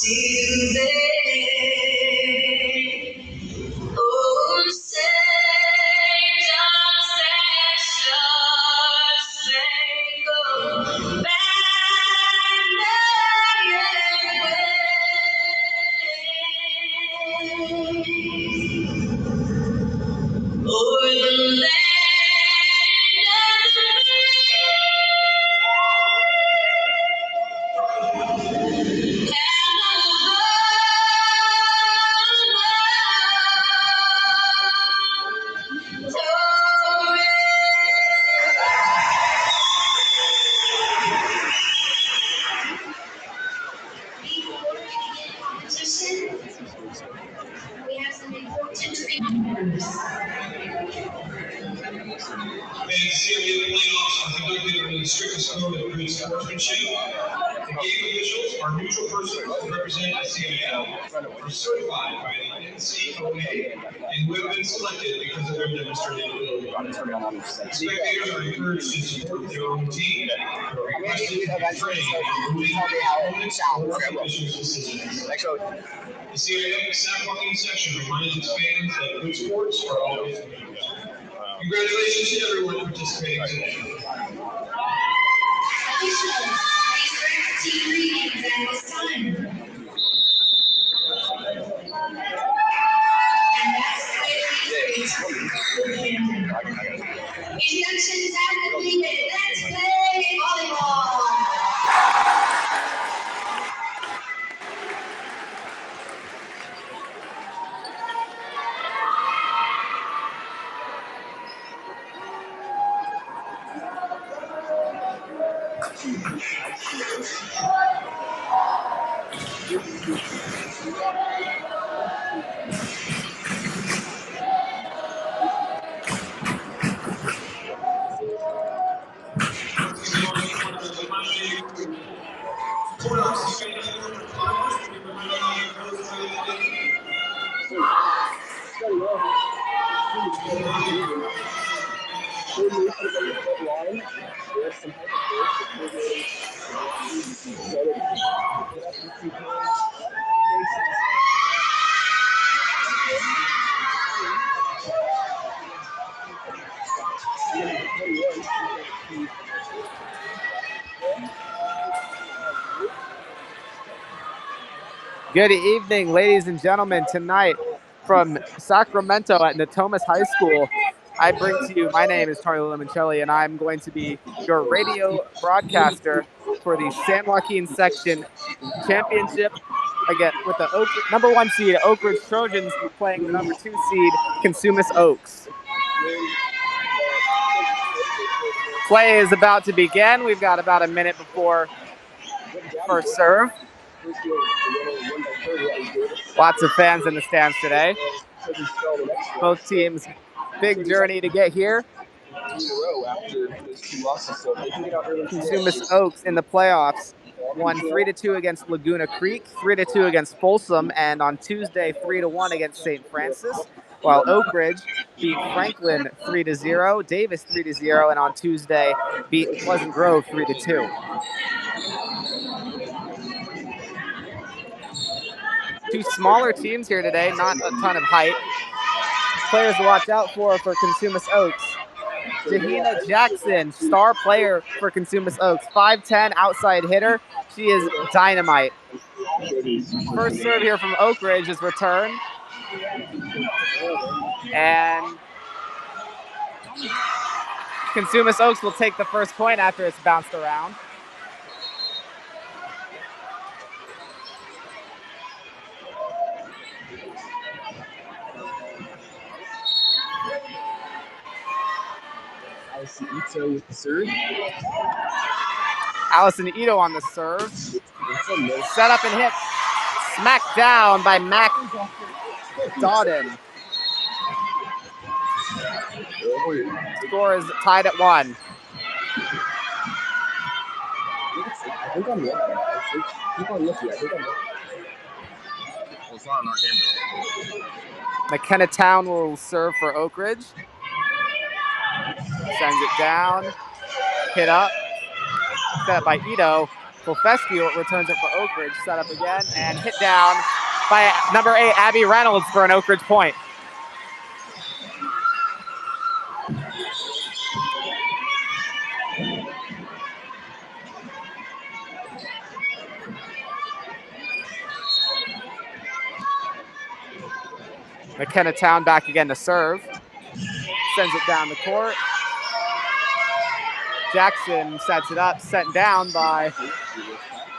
till then. Oh, say just and go back again. O'er the land of the NCAA playoffs are conducted under the strictest code of good sportsmanship. The game officials are neutral persons who represent the CIL, are certified by the NCAA, and who have been selected because of their demonstrated ability. Spectators are encouraged to support their own team, but requested to refrain from ruling opponents or officials' decisions. The CIL Sac Walking section reminds its fans that good sports are always good. Congratulations to everyone participating today. Team greetings at this time. And that's the way we treat Inductions have completed. Let's play volleyball. Good evening, ladies and gentlemen. Tonight from Sacramento at Natomas High School, I bring to you, my name is Charlie Limoncelli, and I'm going to be your radio broadcaster for the San Joaquin Section Championship again with the number 1 seed Oak Ridge Trojans playing the number 2 seed Cosumnes Oaks. Play is about to begin. We've got about a minute before first serve. Lots of fans in the stands today. Both teams, big journey to get here. Cosumnes Oaks in the playoffs won 3-2 against Laguna Creek, 3-2 against Folsom, and on Tuesday 3-1 against St. Francis. While Oak Ridge beat Franklin 3-0, Davis 3-0, and on Tuesday beat Pleasant Grove 3-2. Two smaller teams here today, not a ton of height. Players to watch out for Cosumnes Oaks. Jahina Jackson, star player for Cosumnes Oaks, 5'10", outside hitter. She is dynamite. First serve here from Oak Ridge is returned. And Cosumnes Oaks will take the first point after it's bounced around. Allison Ito with the serve. Allison Ito on the serve. Set up and hit. Smacked down by Mac Dodden. Score is tied at 1. I think I'm looking. Keep on looking. I think I'm looking. Well, it's not on our camera. McKenna Town will serve for Oak Ridge. Sends it down. Hit up. Set up by Ito. Fulfescu returns it for Oak Ridge, set up again, and hit down by number 8, Abby Reynolds for an Oak Ridge point. McKenna Town back again to serve. Sends it down the court. Jackson sets it up, sent down by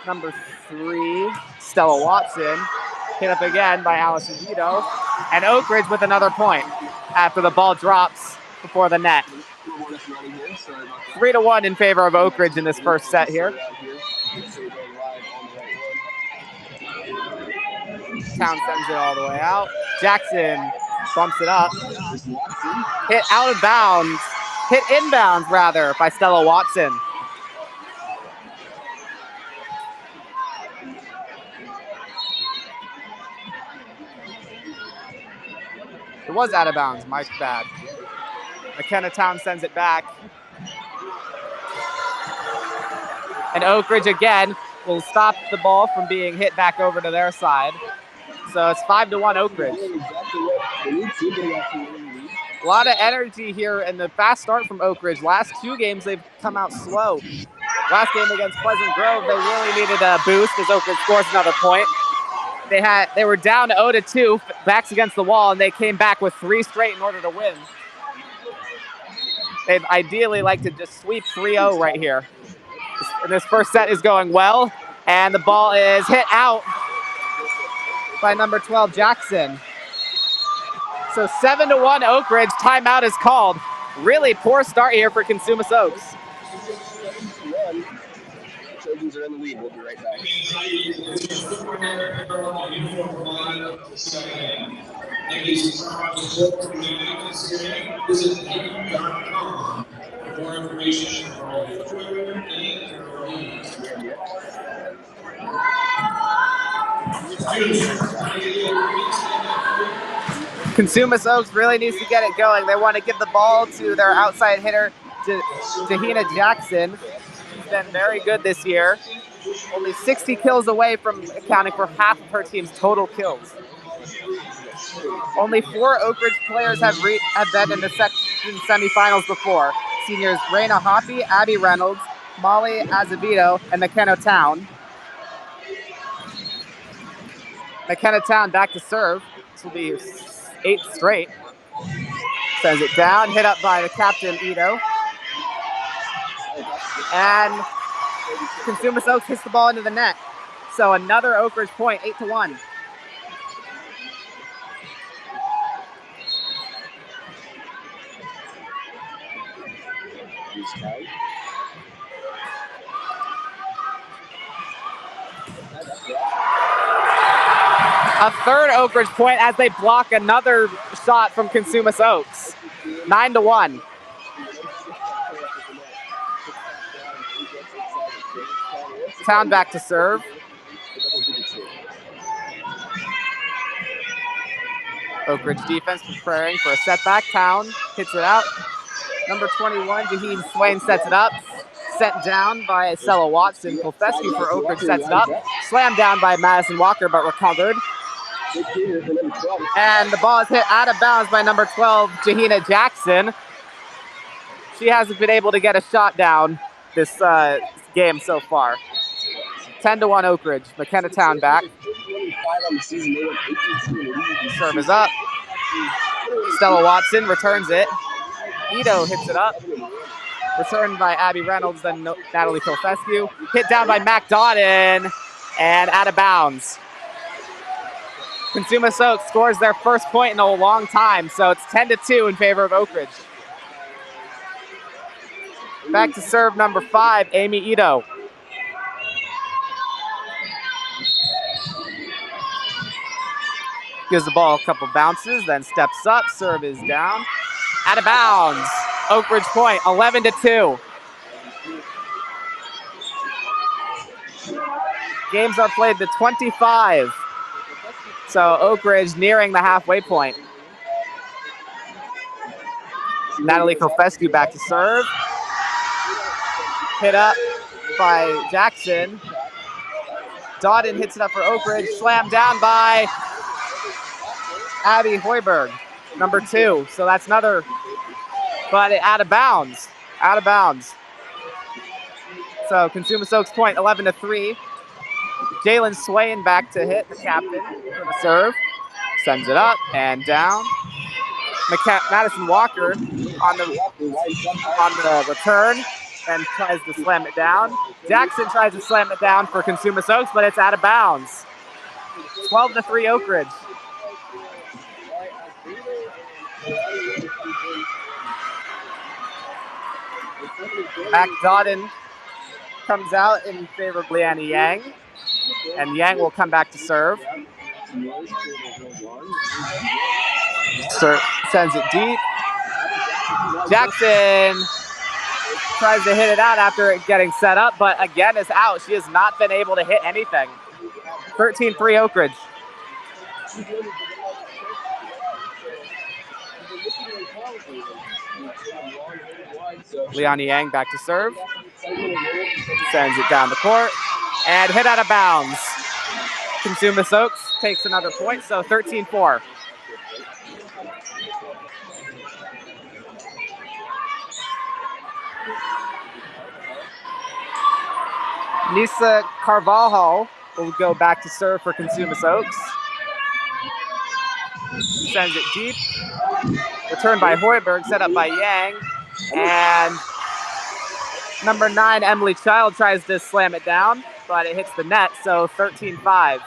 number 3, Stella Watson. Hit up again by Allison Vito. And Oak Ridge with another point after the ball drops before the net. 3-1 in favor of Oak Ridge in this first set here. Town sends it all the way out. Jackson bumps it up. Hit out of bounds. Hit inbounds, rather, by Stella Watson. It was out of bounds. Mike's bad. McKenna Town sends it back. And Oak Ridge again will stop the ball from being hit back over to their side. So it's 5-1 Oak Ridge. A lot of energy here and the fast start from Oak Ridge. Last 2 games, they've come out slow. Last game against Pleasant Grove, they really needed a boost as Oak Ridge scores another point. They were down 0-2, backs against the wall, and they came back with 3 straight in order to win. They'd ideally like to just sweep 3-0 right here. This first set is going well, and the ball is hit out by number 12, Jackson. So 7-1 Oak Ridge, timeout is called. Really poor start here for Cosumnes Oaks. Trojans are in the lead. We'll be right back. Visit GameMic.com for more information on your footwear and Cosumnes Oaks really needs to get it going. They want to give the ball to their outside hitter, Jahina Jackson. She's been very good this year. Only 60 kills away from accounting for half of her team's total kills. Only 4 Oak Ridge players have been in the section semifinals before. Seniors Raina Hoppy, Abby Reynolds, Molly Azevedo, and McKenna Town. McKenna Town back to serve. This will be 8th straight. Sends it down, hit up by the captain, Ito. And Cosumnes Oaks hits the ball into the net. So another Oak Ridge point, 8-1. A third Oak Ridge point as they block another shot from Cosumnes Oaks. 9-1. Town back to serve. Oak Ridge defense preparing for a setback. Town hits it out. Number 21, Jaheen Swain sets it up. Sent down by Stella Watson. Fulfescu for Oak Ridge sets it up. Slammed down by Madison Walker, but recovered. And the ball is hit out of bounds by number 12, Jahina Jackson. She hasn't been able to get a shot down this game so far. 10-1 Oak Ridge. McKenna Town back. Serve is up. Stella Watson returns it. Ito hits it up. Returned by Abby Reynolds, then Natalie Fulfescu. Hit down by Mac Dodden and out of bounds. Cosumnes Oaks scores their first point in a long time, so it's 10-2 in favor of Oak Ridge. Back to serve number 5, Amy Ito. Gives the ball a couple bounces, then steps up. Serve is down. Out of bounds. Oak Ridge point, 11-2. Games are played to 25. So Oak Ridge nearing the halfway point. Natalie Fulfescu back to serve. Hit up by Jackson. Dodden hits it up for Oak Ridge. Slammed down by Abby Hoiberg, number 2. So that's another, but out of bounds. Out of bounds. So Cosumnes Oaks point, 11-3. Jalen Swain back to hit, the captain, for the serve. Sends it up and down. Madison Walker on the return and tries to slam it down. Jackson tries to slam it down for Cosumnes Oaks, but it's out of bounds. 12-3 Oak Ridge. Mac Dodden comes out in favor of Leanna Yang, and Yang will come back to serve. Sends it deep. Jackson tries to hit it out after it getting set up, but again is out. She has not been able to hit anything. 13-3 Oak Ridge. Leonie Yang back to serve. Sends it down the court and hit out of bounds. Cosumnes Oaks takes another point, so 13-4. Nisa Carvalho will go back to serve for Cosumnes Oaks. Sends it deep. Returned by Hoiberg, set up by Yang. And number 9, Emily Child, tries to slam it down, but it hits the net, so 13-5.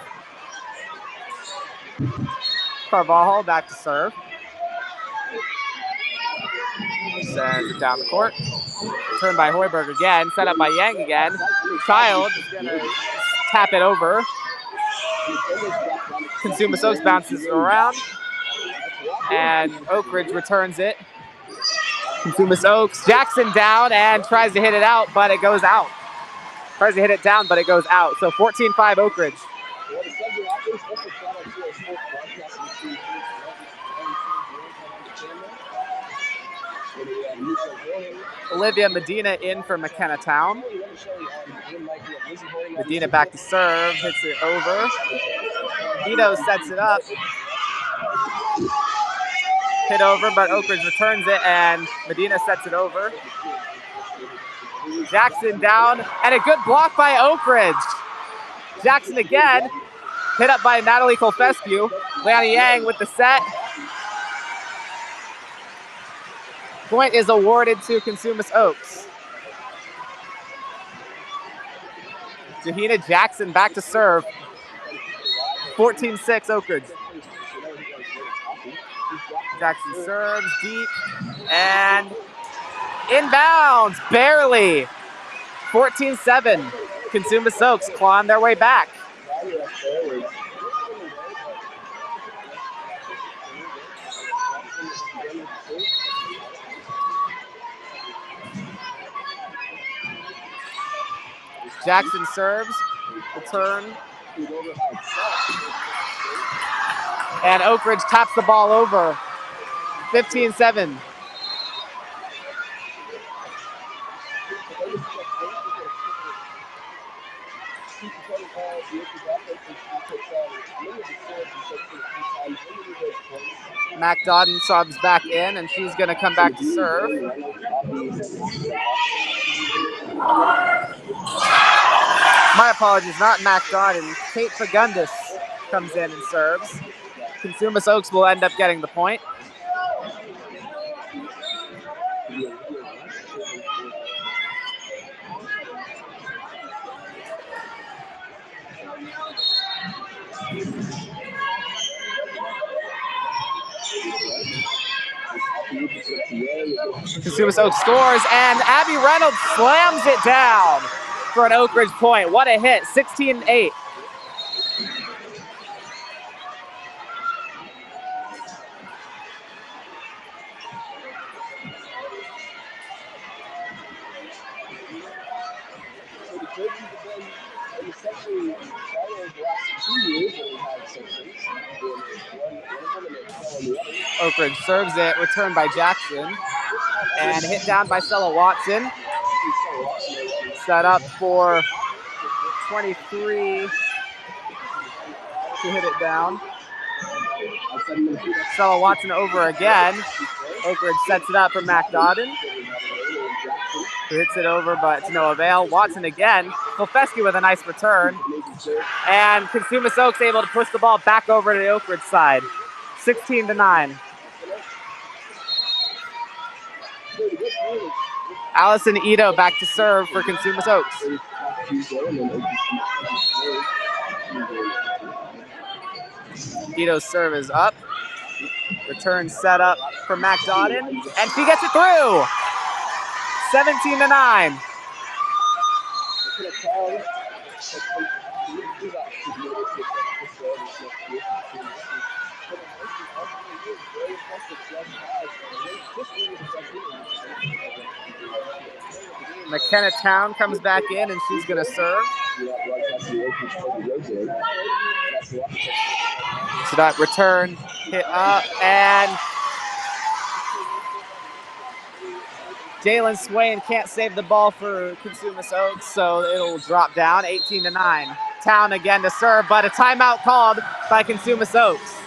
Carvalho back to serve. Sends it down the court. Returned by Hoiberg again, set up by Yang again. Child is going to tap it over. Cosumnes Oaks bounces it around. And Oak Ridge returns it. Cosumnes Oaks, Jackson down and tries to hit it out, but it goes out. Tries to hit it down, but it goes out. So 14-5 Oak Ridge. Olivia Medina in for McKenna Town. Medina back to serve, hits it over. Ito sets it up. Hit over, but Oak Ridge returns it, and Medina sets it over. Jackson down, and a good block by Oak Ridge. Jackson again, hit up by Natalie Colfescu. Leanna Yang with the set. Point is awarded to Cosumnes Oaks. Jahina Jackson back to serve. 14-6 Oak Ridge. Jackson serves deep and inbounds, barely. 14-7. Cosumnes Oaks clawing their way back. Jackson serves, return. And Oak Ridge taps the ball over. 15-7. Mac Dodden subs back in, and she's going to come back to serve. My apologies, not Mac Dodden. Kate Fagundis comes in and serves. Cosumnes Oaks will end up getting the point. Cosumnes Oaks scores, and Abby Reynolds slams it down for an Oak Ridge point. What a hit, 16-8. Oak Ridge serves it, returned by Jackson, and hit down by Stella Watson. Set up for 23 to hit it down. Stella Watson over again. Oak Ridge sets it up for Mac Dodden, who hits it over, but to no avail. Watson again. Kolfeski with a nice return. And Cosumnes Oaks able to push the ball back over to the Oak Ridge side. 16-9. Allison Ito back to serve for Cosumnes Oaks. Ito's serve is up. Return set up for Mac Dodden, and she gets it through. 17-9. McKenna Town comes back in, and she's going to serve. So that return hit up, and Jalen Swain can't save the ball for Cosumnes Oaks, so it'll drop down 18-9. Town again to serve, but a timeout called by Cosumnes Oaks.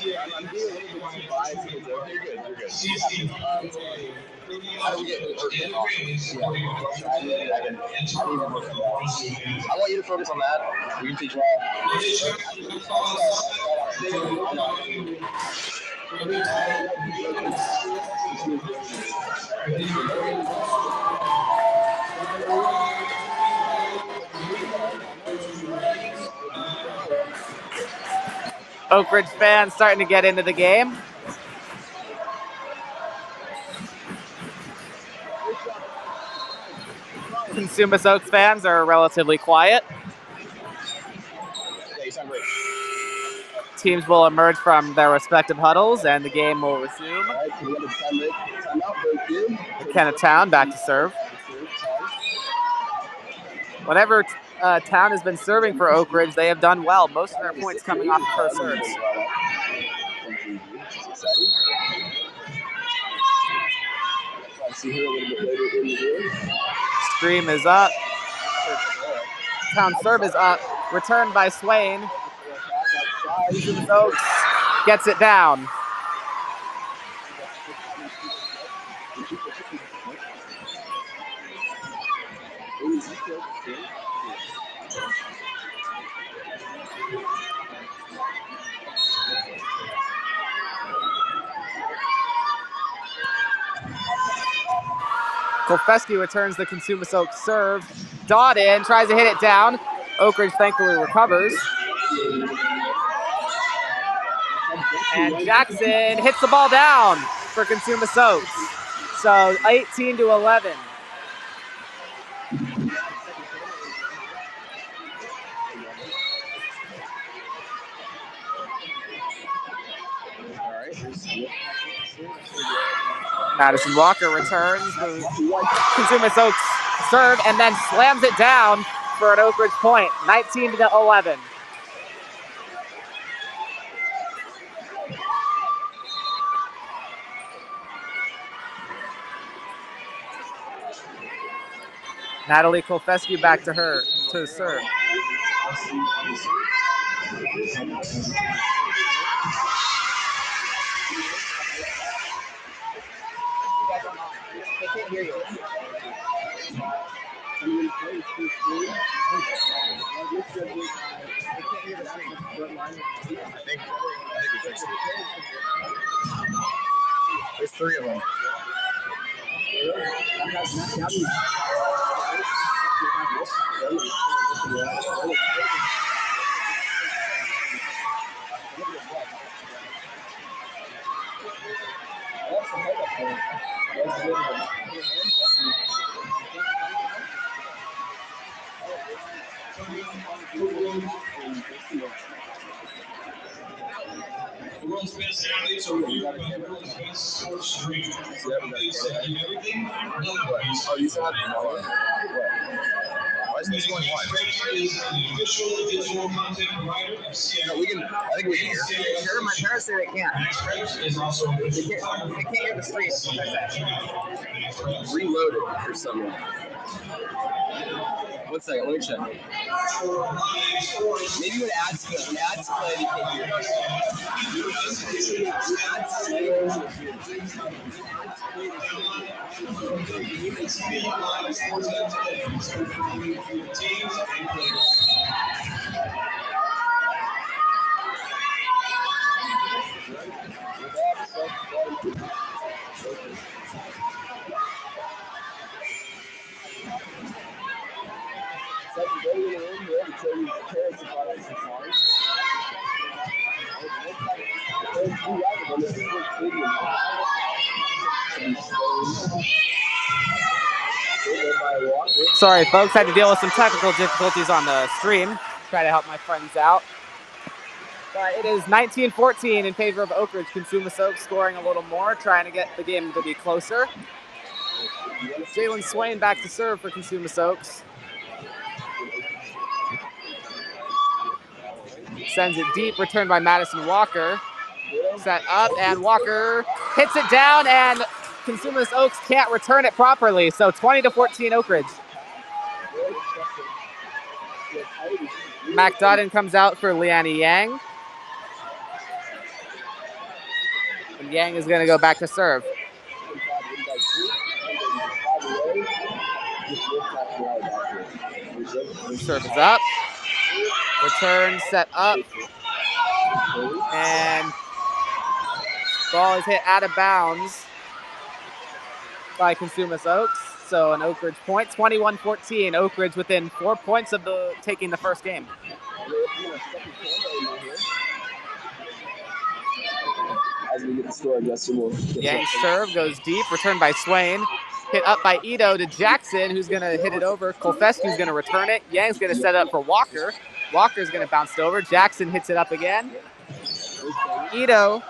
I'm being a little bit too biased. You're good. How do we get hurt? I want you to focus on that. We can teach well. Oak Ridge fans starting to get into the game. Cosumnes Oaks fans are relatively quiet. Teams will emerge from their respective huddles, and the game will resume. McKenna Town back to serve. Whenever Town has been serving for Oak Ridge, they have done well. Most of their points coming off of her serves. Scream is up. Town serve is up. Returned by Swain. Cosumnes Oaks gets it down. Kolfeski returns the Cosumnes Oaks serve. Dodden tries to hit it down. Oak Ridge thankfully recovers. And Jackson hits the ball down for Cosumnes Oaks. So 18-11. Madison Walker returns the Cosumnes Oaks serve and then slams it down for an Oak Ridge point, 19-11. Natalie Kolfeski back to her to serve. They can't hear you. I think we fixed it. There's 3 of them. The world's best athletes are reviewed by the world's best sports stream. Athletes that do everything, none of these. Oh, you said? What? isn't he scoring one? Is the official digital content provider of No, we can. I think we can hear. My parents say they can't. is also They can't hear the stream. Reload it or something. 1 second, let me check. Maybe when ads play, they can't hear. Sorry, folks. Had to deal with some technical difficulties on the stream. Try to help my friends out. But it is 19-14 in favor of Oak Ridge. Cosumnes Oaks scoring a little more, trying to get the game to be closer. Jalen Swain back to serve for Cosumnes Oaks. Sends it deep, returned by Madison Walker. Set up, and Walker hits it down, and Cosumnes Oaks can't return it properly. So 20-14 Oak Ridge. Mac Dodden comes out for Liani Yang. And Yang is going to go back to serve. Serve is up. Return set up. And ball is hit out of bounds by Cosumnes Oaks. So an Oak Ridge point, 21-14. Oak Ridge within 4 points of taking the first game. As we get the score, Yang serve goes deep, returned by Swain. Hit up by Ito to Jackson, who's going to hit it over. Kolfescu's going to return it. Yang's going to set it up for Walker. Walker's going to bounce it over. Jackson hits it up again. Ito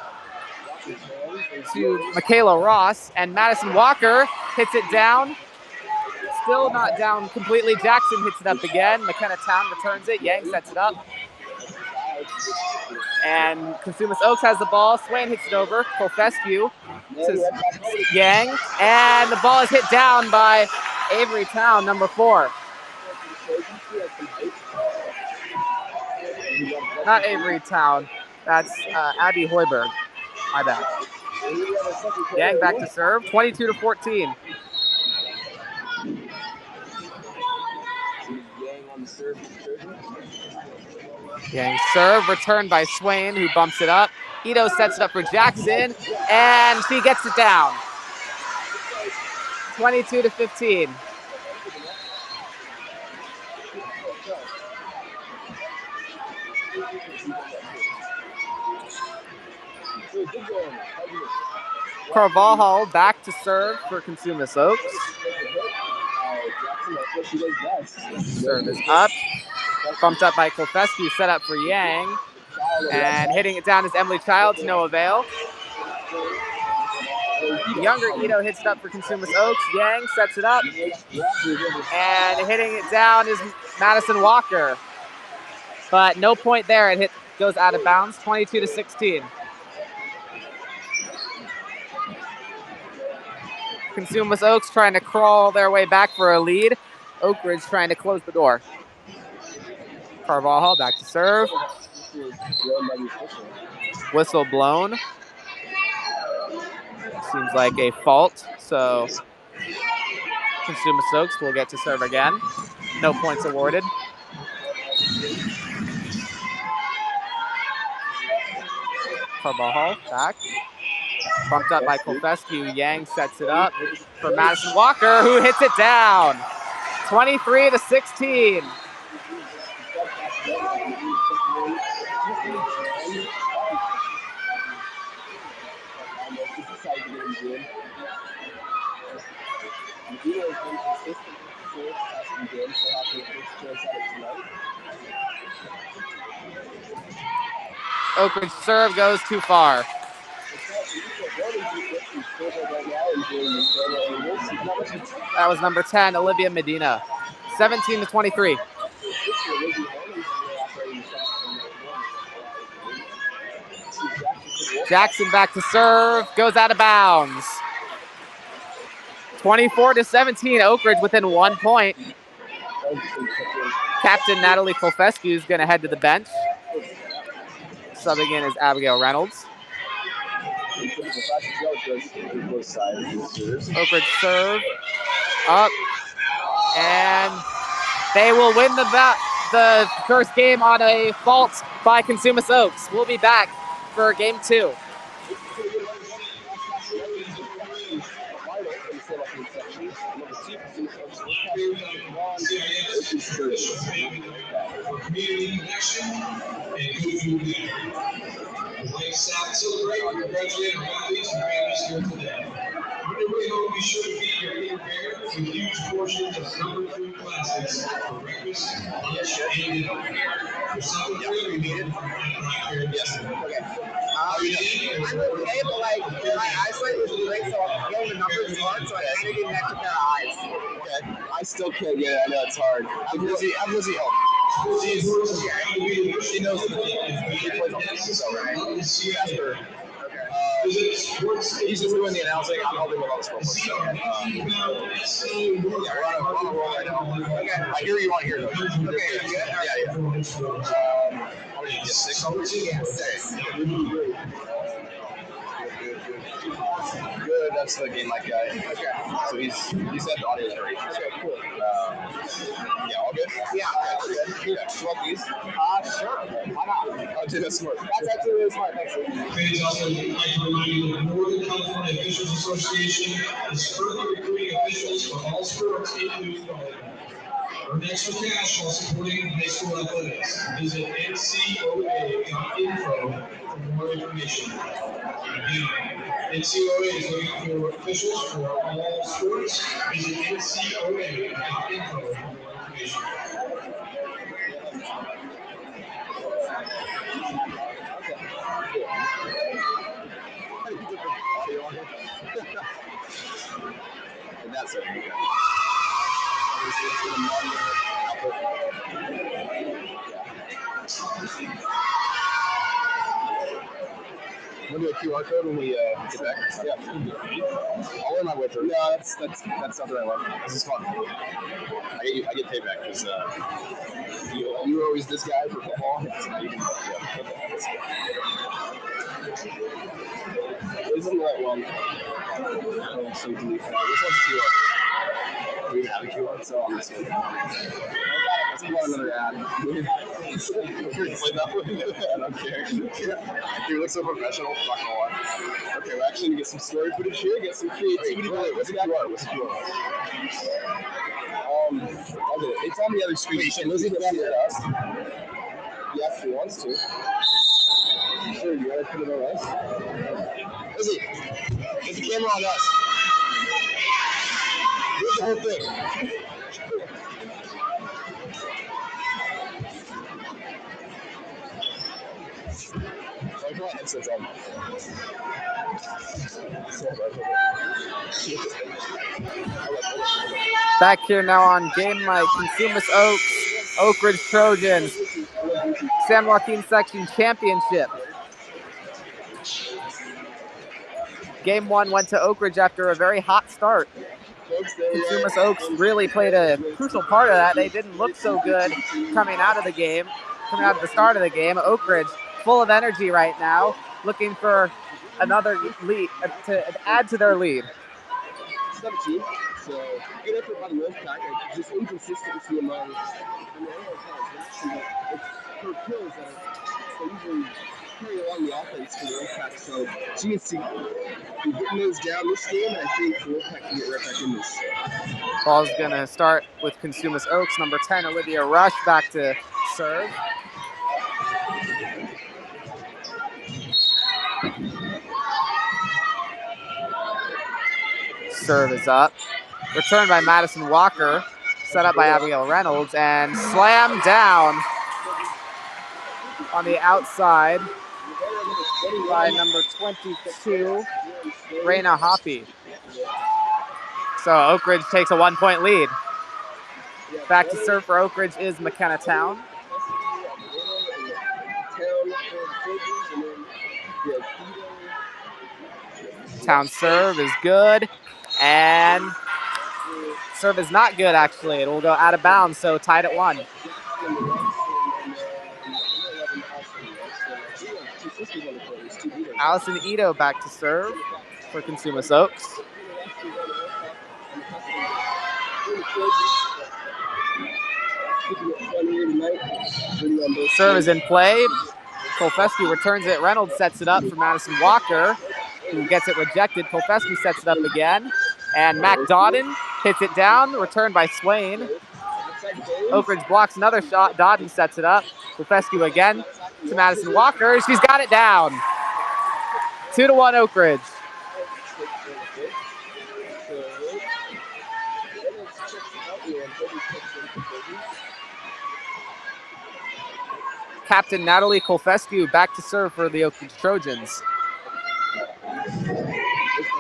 to Michaela Ross, and Madison Walker hits it down. Still not down completely. Jackson hits it up again. McKenna Town returns it. Yang sets it up. And Cosumnes Oaks has the ball. Swain hits it over. Kolfescu to Yang. And the ball is hit down by Avery Town, number 4. Not Avery Town. That's Abby Hoiberg. My bad. Yang back to serve. 22-14. Yang serve, returned by Swain, who bumps it up. Ito sets it up for Jackson, and she gets it down. 22-15. Carvajal back to serve for Cosumnes Oaks. Serve is up. Bumped up by Kolfescu, set up for Yang. And hitting it down is Emily Child to no avail. Younger Ito hits it up for Cosumnes Oaks. Yang sets it up. And hitting it down is Madison Walker. But no point there. It goes out of bounds, 22-16. Cosumnes Oaks trying to crawl their way back for a lead. Oak Ridge trying to close the door. Carvajal back to serve. Whistle blown. Seems like a fault, so Cosumnes Oaks will get to serve again. No points awarded. Carvajal back. Bumped up by Kolfescu. Yang sets it up for Madison Walker, who hits it down. 23-16. Oak Ridge serve goes too far. That was number 10, Olivia Medina. 17-23. Jackson back to serve, goes out of bounds. 24-17, Oak Ridge within 1 point. Captain Natalie Kolfescu is going to head to the bench. Subbing in is Abigail Reynolds. Oak Ridge serve up, and they will win the first game on a fault by Cosumnes Oaks. We'll be back for game 2. Community connection and good food there. We'd like to celebrate and congratulate our athletes and families here today. On your way home, be sure to feed your inner bear with huge portions of summer food classics for breakfast, lunch, and dinner. There's something for everyone at Yes. Okay. I'm okay, but like my eyesight was great, so getting the numbers is hard, so I kind of get an extra pair of eyes. Okay. I still can't get it. I know it's hard. I'm Lizzie help. She knows the game. She plays on so right. Jasper. He's just doing the announcing. I'm helping with all the scoreboard. So, yeah, we're on a roll right now. Okay. I hear you want to hear those. Okay, good. Yeah. How many? 6 overs? Yeah, 6. Good. That's the GameMic guy. Okay. So he said the audio is great. Okay, cool. Yeah, all good? Yeah. Okay. Yeah. You want these? Sure. Why not? Oh, dude, that's smart. That's actually really smart. Thanks. Fans also like to remind you that the Northern California Officials Association is currently recruiting officials for all sports, including volleyball. Earn extra cash while supporting high school athletics. Visit ncoa.info for more information. Again, NCOA is looking for officials for all sports. Visit ncoa.info for more information. And that's it. Want to do a QR code when we get back? Yeah. I'll wear my way through. No, that's something I love. This is fun. I get paid back because you were always this guy for football. So now you can, Isn't the right one? Oh, something. This one's QR. We even have a QR, so on this one. Let's pull out another ad. Play that one? I don't care. You look so professional. Not gonna lie. Okay, we're actually gonna get some story footage here. Get some creativity. What's the QR? What's the QR? Okay, it's on the other screen. Wait, so Lizzie put it on us? Yes, she wants to. Sure, you want to put it on us? Lizzie, get the camera on us. Here's the whole thing. I got headsets on. Back here now on GameMic, Cosumnes Oaks, Oak Ridge Trojans, San Joaquin Section Championship. Game 1 went to Oak Ridge after a very hot start. Cosumnes Oaks really played a crucial part of that. They didn't look so good coming out of the start of the game. Oak Ridge full of energy right now, looking for another lead to add to their lead. 17, so good effort by the Wolfpack. Just inconsistency among her kills that are usually carry along the offense for the Wolfpack. So she needs to be getting those down this game, and I think the Wolfpack can get right back in this. Ball's gonna start with Cosumnes Oaks. Number 10, Olivia Rush, back to serve. Serve is up. Returned by Madison Walker. Set up by Abigail Reynolds and slammed down on the outside by number 22, Raina Hoppy. So Oak Ridge takes a 1-point lead. Back to serve for Oak Ridge is McKenna Town. Town serve is good, and serve is not good, actually. It will go out of bounds, so tied at 1. Allison Ito back to serve for Cosumnes Oaks. Serve is in play. Kolfescu returns it. Reynolds sets it up for Madison Walker, who gets it rejected. Kolfescu sets it up again. And Mac Dodden hits it down. Returned by Swain. Oak Ridge blocks another shot. Dodden sets it up. Kolfescu again to Madison Walker. She's got it down. 2-1 Oak Ridge. Captain Natalie Kolfescu back to serve for the Oak Ridge Trojans.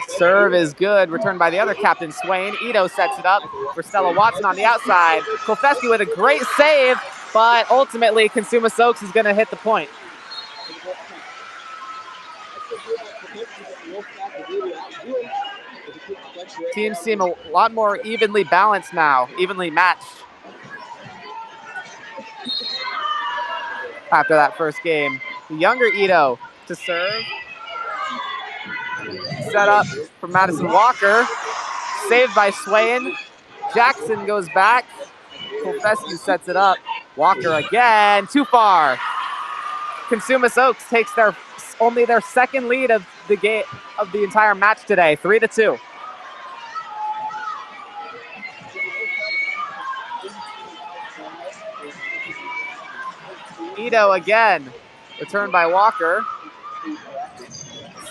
Serve is good, returned by the other captain, Swain. Ito sets it up for Stella Watson on the outside. Kolfescu with a great save, but ultimately Cosumnes Oaks is going to hit the point. Teams seem a lot more evenly balanced now, evenly matched after that first game. The younger Ito to serve. Set up for Madison Walker. Saved by Swain. Jackson goes back. Kolfescu sets it up. Walker again. Too far. Cosumnes Oaks takes only their second lead of the game of the entire match today. 3-2. Ito again. Returned by Walker.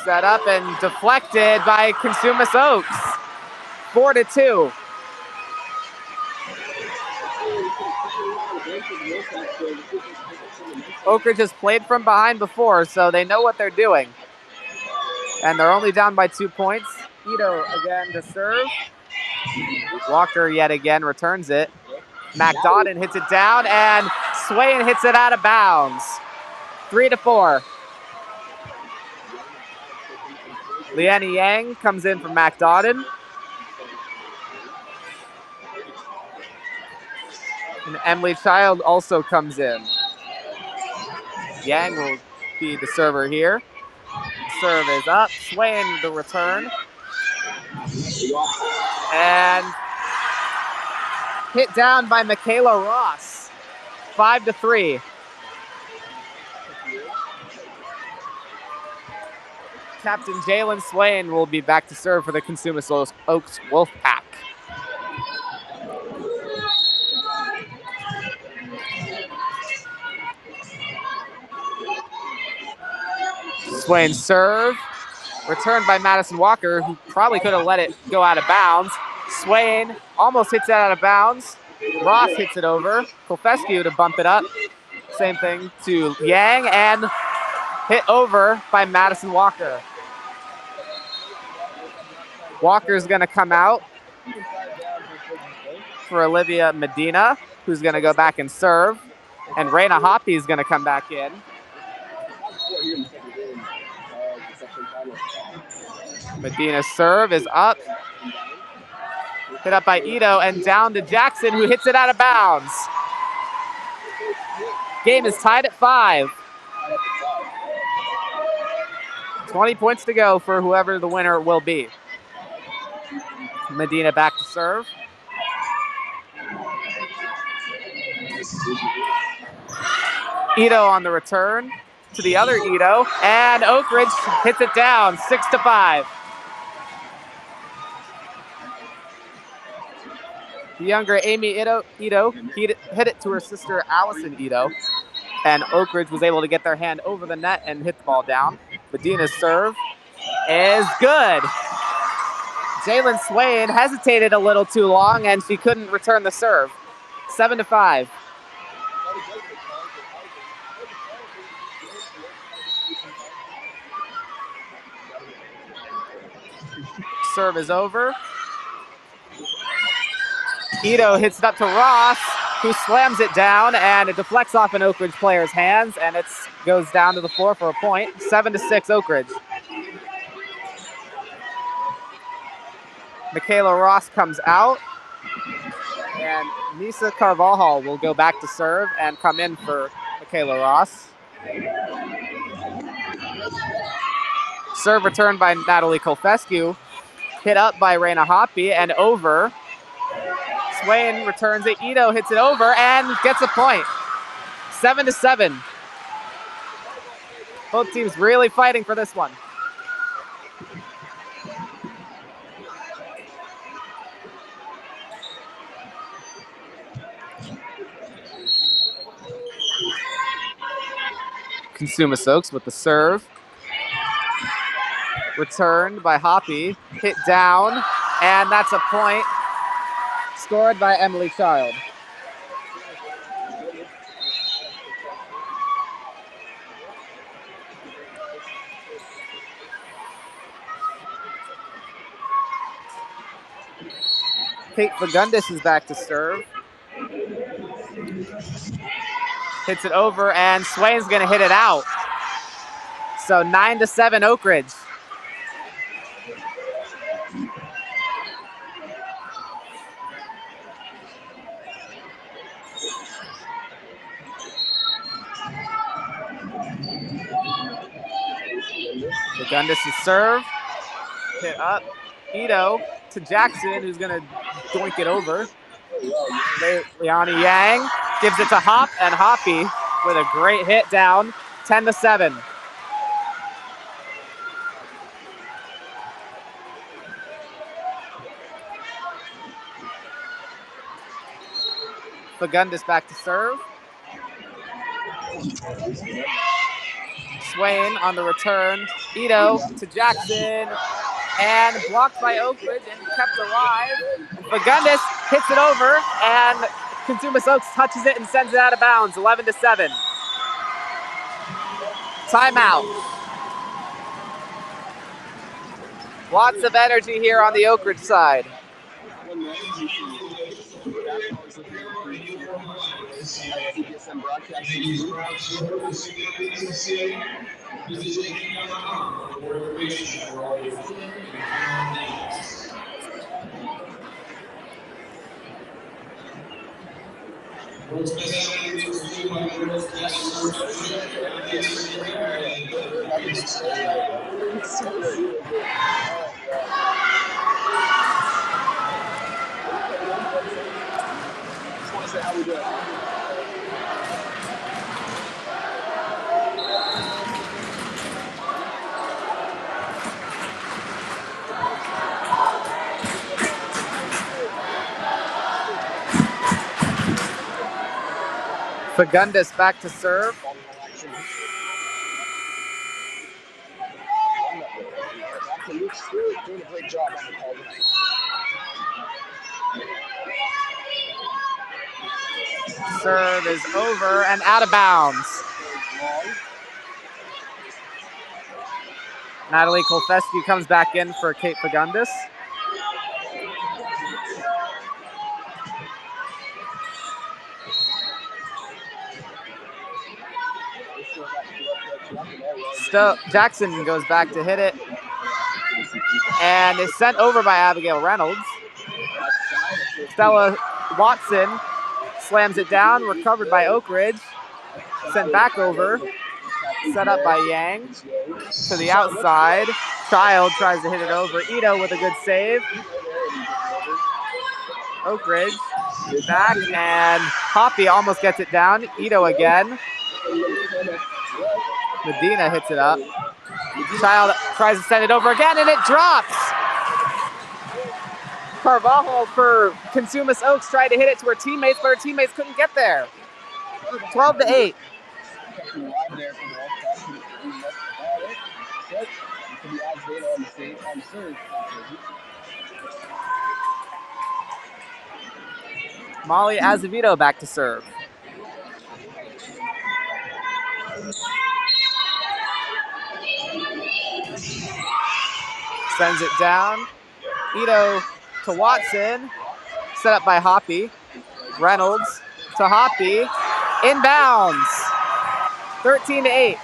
Set up and deflected by Cosumnes Oaks. 4-2. Oak Ridge has played from behind before, so they know what they're doing. And they're only down by 2 points. Ito again to serve. Walker yet again returns it. Mac Dodden hits it down, and Swain hits it out of bounds. 3-4. Leanne Yang comes in for Mac Dodden. And Emily Child also comes in. Yang will be the server here. Serve is up. Swain the return. And hit down by Michaela Ross. 5-3. Captain Jalen Swain will be back to serve for the Cosumnes Oaks Wolfpack. Swain serve. Returned by Madison Walker, who probably could have let it go out of bounds. Swain almost hits it out of bounds. Ross hits it over. Kolfescu to bump it up. Same thing to Yang, and hit over by Madison Walker. Walker's going to come out for Olivia Medina, who's going to go back and serve. And Raina Hoppy is going to come back in. Medina's serve is up. Hit up by Ito and down to Jackson, who hits it out of bounds. Game is tied at 5. 20 points to go for whoever the winner will be. Medina back to serve. Ito on the return to the other Ito, and Oak Ridge hits it down, 6-5. The younger Amy Ito hit it to her sister Allison Ito, and Oak Ridge was able to get their hand over the net and hit the ball down. Medina's serve is good. Jalen Swain hesitated a little too long, and she couldn't return the serve. 7-5. Serve is over. Ito hits it up to Ross, who slams it down, and it deflects off an Oak Ridge player's hands, and it goes down to the floor for a point. 7-6 Oak Ridge. Michaela Ross comes out, and Nisa Carvajal will go back to serve and come in for Michaela Ross. Serve returned by Natalie Kolfescu, hit up by Raina Hoppy, and over. Swain returns it, Ito hits it over and gets a point. 7-7. Both teams really fighting for this one. Cosumnes Oaks with the serve. Returned by Hoppy, hit down, and that's a point scored by Emily Child. Kate Fagundis is back to serve. Hits it over, and Swain's going to hit it out. So 9-7 Oak Ridge. Fagundis' serve. Hit up. Ito to Jackson, who's going to doink it over. Leonie Yang gives it to Hop, and Hoppy with a great hit down. 10-7. Fagundis back to serve. Swain on the return. Ito to Jackson, and blocked by Oak Ridge and kept alive. And Fagundis hits it over, and Cosumnes Oaks touches it and sends it out of bounds. 11-7. Timeout. Lots of energy here on the Oak Ridge side. Fagundis back to serve. Doing a great job on the call tonight. Serve is over and out of bounds. Natalie Kolfescu comes back in for Kate Fagundis. Jackson goes back to hit it, and is sent over by Abigail Reynolds. Stella Watson slams it down, recovered by Oak Ridge, sent back over, set up by Yang to the outside. Child tries to hit it over. Ito with a good save. Oak Ridge back, and Hoppy almost gets it down. Ito again. Medina hits it up. Child tries to send it over again, and it drops. Carvajal for Cosumnes Oaks tried to hit it to her teammates, but her teammates couldn't get there. 12-8. Molly Azevedo back to serve. Sends it down. Ito to Watson. set up by Hoppy. Reynolds to Hoppy. Inbounds. 13-8.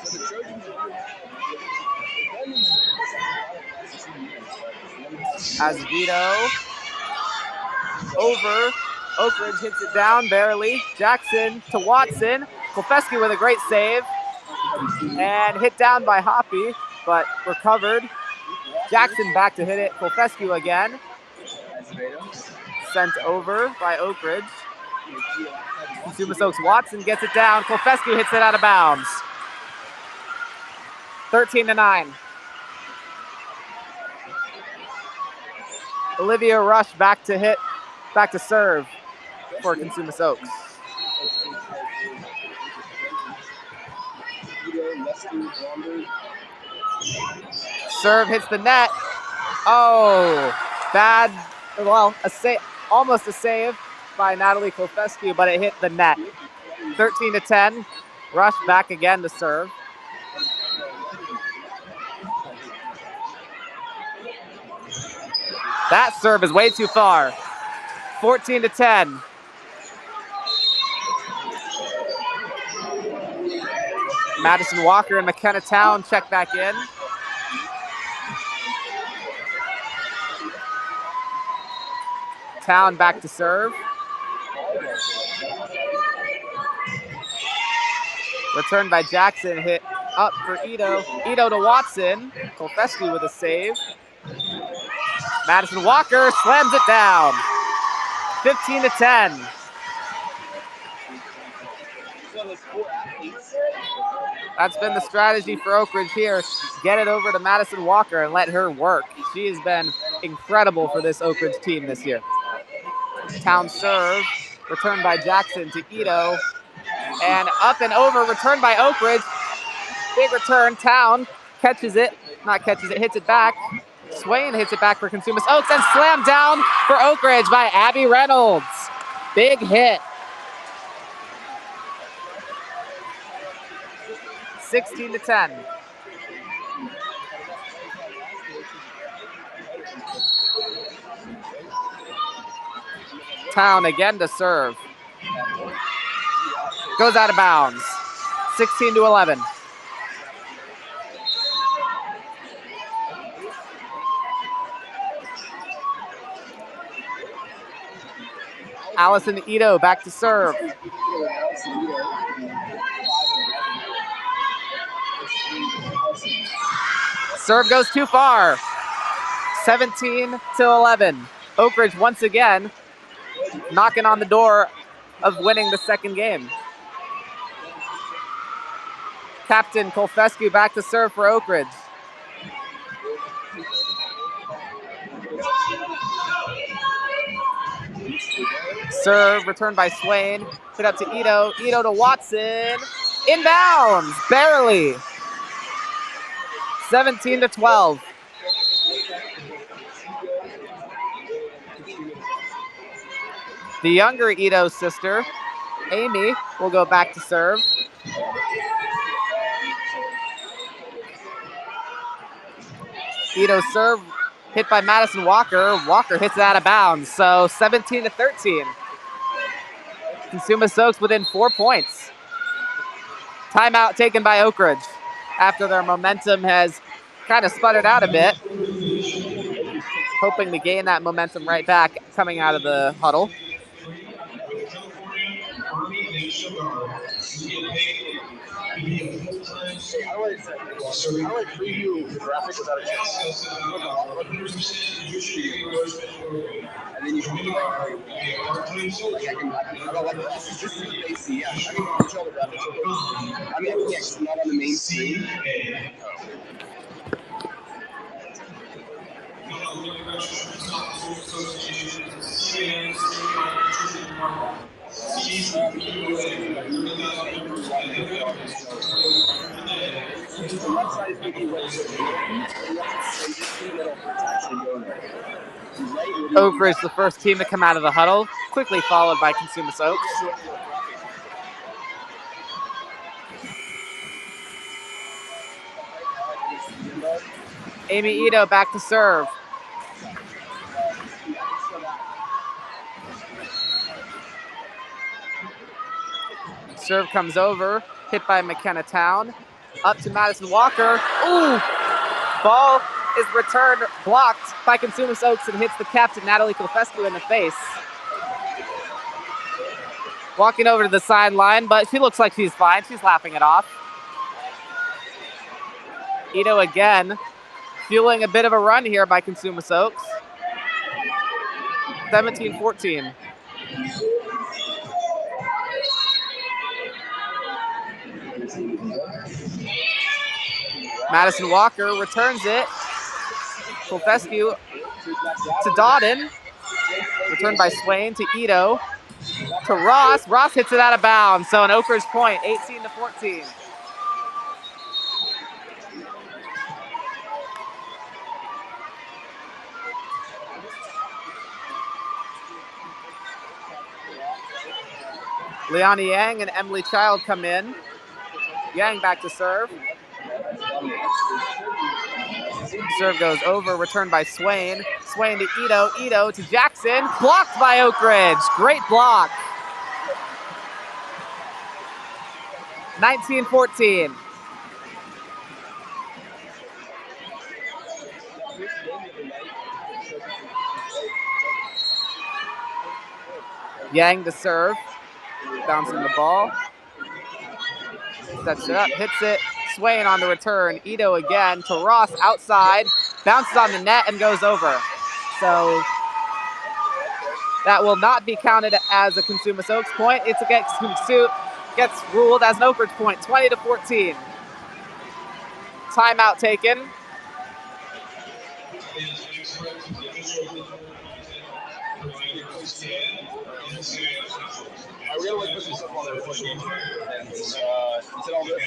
So the Trojans only have As Vito over. Oak Ridge hits it down barely. Jackson to Watson. Kolfeski with a great save. And hit down by Hoppy, but recovered. Jackson back to hit it. Kolfeski again. Sent over by Oak Ridge. Cosumnes Oaks Watson gets it down. Kolfeski hits it out of bounds. 13-9. Olivia Rush back to serve for Cosumnes Oaks. Serve hits the net. Oh, bad. Well, almost a save by Natalie Kolfeski, but it hit the net. 13-10. Rush back again to serve. That serve is way too far. 14-10. Madison Walker and McKenna Town check back in. Town back to serve. Returned by Jackson, hit up for Ito. Ito to Watson. Kolfeski with a save. Madison Walker slams it down. 15-10. That's been the strategy for Oak Ridge here. Get it over to Madison Walker and let her work. She has been incredible for this Oak Ridge team this year. Town serve, returned by Jackson to Ito. And up and over, returned by Oak Ridge. Big return, Town hits it back. Swain hits it back for Cosumnes Oaks and slammed down for Oak Ridge by Abby Reynolds. Big hit. 16-10. Town again to serve. Goes out of bounds. 16-11. Allison Ito back to serve. Serve goes too far. 17-11. Oak Ridge once again knocking on the door of winning the second game. Captain Kolfeski back to serve for Oak Ridge. Serve returned by Swain. Hit up to Ito. Ito to Watson. Inbounds, barely. 17-12. The younger Ito sister, Amy, will go back to serve. Ito serve hit by Madison Walker. Walker hits it out of bounds, so 17-13. Cosumnes Oaks within 4 points. Timeout taken by Oak Ridge after their momentum has kind of sputtered out a bit. Hoping to gain that momentum right back coming out of the huddle. How do I preview the graphic without a chance? And then you can I don't like this. This is the AC, yeah. I mean, control the graphics. I mean, yeah, it's not on the main screen. Oak Ridge, the first team to come out of the huddle, quickly followed by Cosumnes Oaks. Amy Ito back to serve. Serve comes over, hit by McKenna Town. Up to Madison Walker. Ooh! Ball is returned, blocked by Cosumnes Oaks and hits the captain, Natalie Kolfescu, in the face. Walking over to the sideline, but she looks like she's fine. She's laughing it off. Ito again, fueling a bit of a run here by Cosumnes Oaks. 17-14. Madison Walker returns it. Kolfescu to Dodden. Returned by Swain to Ito. To Ross. Ross hits it out of bounds. So an Oak Ridge point, 18-14. Leonie Yang and Emily Child come in. Yang back to serve. Serve goes over, returned by Swain. Swain to Ito. Ito to Jackson. Blocked by Oak Ridge. Great block. 19-14. Yang to serve. Bouncing the ball. Sets it up, hits it. Swain on the return. Ito again to Ross outside. Bounces on the net and goes over. So that will not be counted as a Cosumnes Oaks point. It's against gets ruled as an Oak Ridge point, 20-14. Timeout taken. I really like putting stuff on there before and is it all good?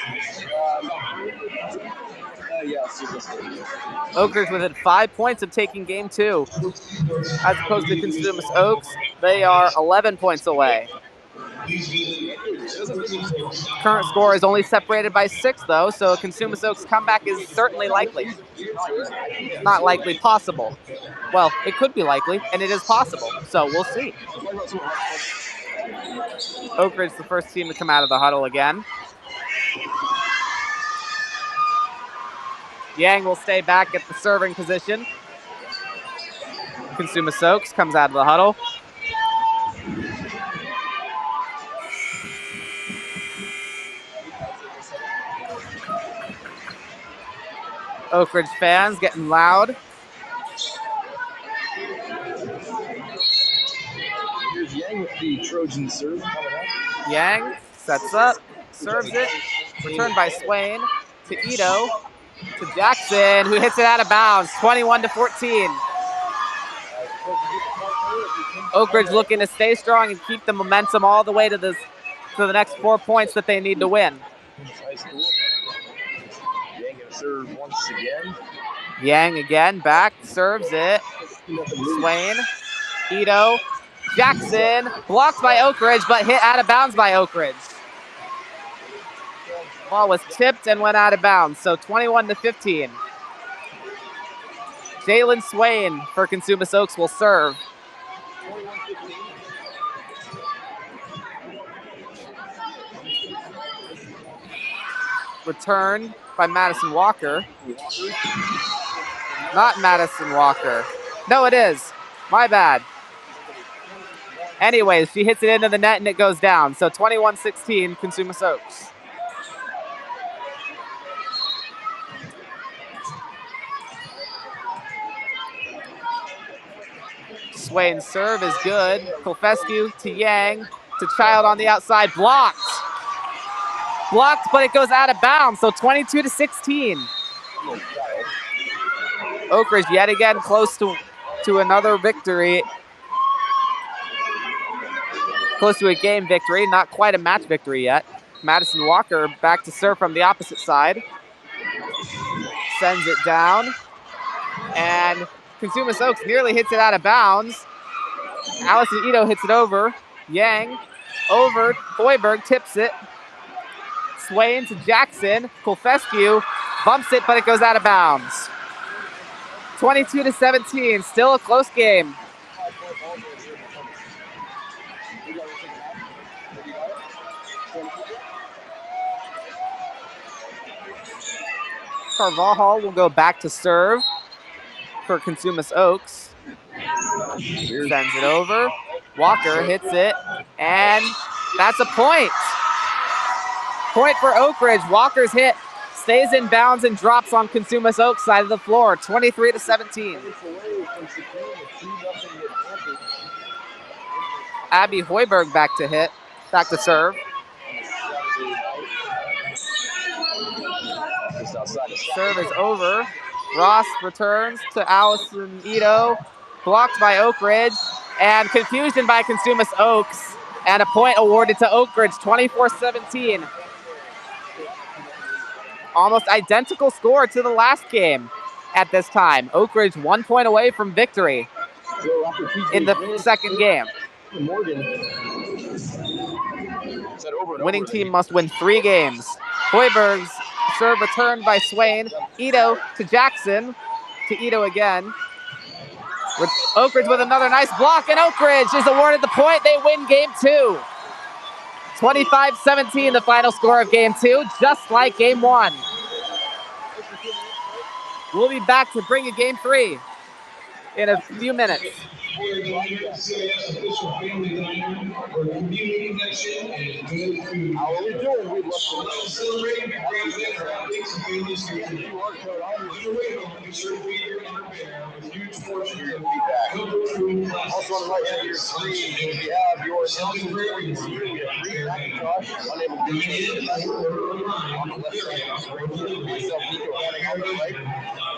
Yeah, Oak Ridge within 5 points of taking game 2. As opposed to Cosumnes Oaks, they are 11 points away. Current score is only separated by 6, though, so a Cosumnes Oaks comeback is certainly likely. Not likely, possible. Well, it could be likely, and it is possible, so we'll see. Oak Ridge, the first team to come out of the huddle again. Yang will stay back at the serving position. Cosumnes Oaks comes out of the huddle. Oak Ridge fans getting loud. Here's Yang with the Trojan serve coming up. Yang sets up, serves it. Returned by Swain to Ito. To Jackson, who hits it out of bounds, 21-14. Oak Ridge looking to stay strong and keep the momentum all the way to the next 4 points that they need to win. High school. Yang gonna serve once again. Yang again, back, serves it. Swain, Ito, Jackson, blocked by Oak Ridge, but hit out of bounds by Oak Ridge. Ball was tipped and went out of bounds, so 21-15. Jalen Swain for Cosumnes Oaks will serve. Returned by Madison Walker. Not Madison Walker. No, it is. My bad. Anyways, she hits it into the net and it goes down. So 21-16, Cosumnes Oaks. Swain's serve is good. Kolfescu to Yang, to Child on the outside. Blocked. Blocked, but it goes out of bounds. So 22-16. Oak Ridge yet again close to another victory. Close to a game victory, not quite a match victory yet. Madison Walker back to serve from the opposite side. Sends it down. And Cosumnes Oaks nearly hits it out of bounds. Allison Ito hits it over. Yang over. Hoiberg tips it. Swain to Jackson. Kolfescu bumps it, but it goes out of bounds. 22-17, still a close game. Carvajal will go back to serve for Cosumnes Oaks. Sends it over. Walker hits it, and that's a point. Point for Oak Ridge. Walker's hit stays in bounds and drops on Cosumnes Oaks side of the floor, 23-17. Abby Hoiberg back to serve. Serve is over. Ross returns to Allison Ito, blocked by Oak Ridge, and confusion by Cosumnes Oaks, and a point awarded to Oak Ridge, 24-17. Almost identical score to the last game at this time. Oak Ridge 1 point away from victory in the second game. Winning team must win 3 games. Hoiberg's serve returned by Swain. Ito to Jackson. To Ito again. With Oak Ridge with another nice block, and Oak Ridge is awarded the point. They win game 2. 25-17, the final score of game 2, just like game 1. We'll be back to bring you game 3 in a few minutes. CIS official family diner or community connection and good food. How are we doing? We'd love to Celebrating the great dinner athletes and families here. On your way home, be sure to feed your inner bear with huge portions of comfort food. Also on the right hand of your screen, we have your announcement for you here. We have Reed McIntosh, unable to reach you tonight. On the left side of the screen, myself, Nico, handing on the right.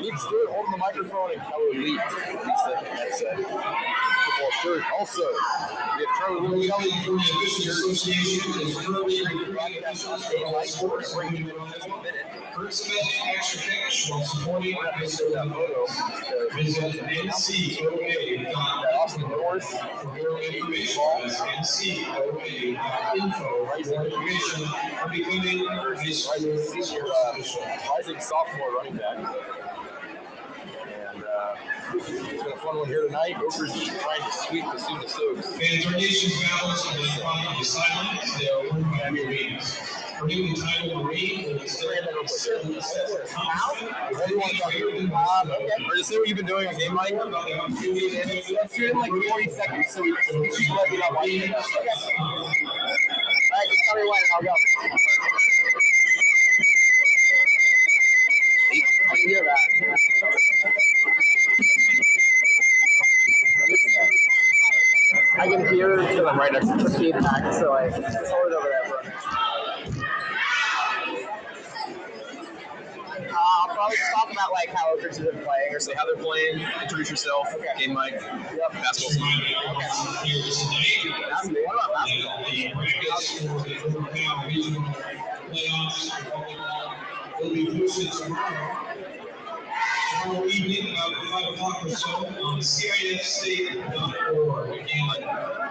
Nick Stewart holding the microphone, and Keller Lee, that's football shirt. Also, we have Charlie Kelly from the Association is currently broadcast on a light board bring you in just a minute. Extra cash while supporting that photo. Visit NCOA. Austin North For more information, NCOA.info. For information on becoming rising senior, rising sophomore running back. And it's been a fun one here tonight. Oak Ridge trying to sweep the Cosumnes Oaks. And donations balance on the economy sidelines. They are run by Marines. For new entitled Marine, it's still certainly says Everyone got here. Okay. Or just say what you've been doing on GameMic. Let's do it in like 40 seconds so we can let you know why you did that. Okay. All right, just tell me when and I'll go. I can hear that. I can hear because I'm right next to the feedback, so I just hold it over there for a minute. I'll probably just talk about like how Oak Ridge has been playing, or say how they're playing. Introduce yourself. Okay. GameMic. Yep. Basketball team. Okay. Basketball. What about basketball? Will be posted tomorrow evening about 5 o'clock or so on CIFstate.org. Again,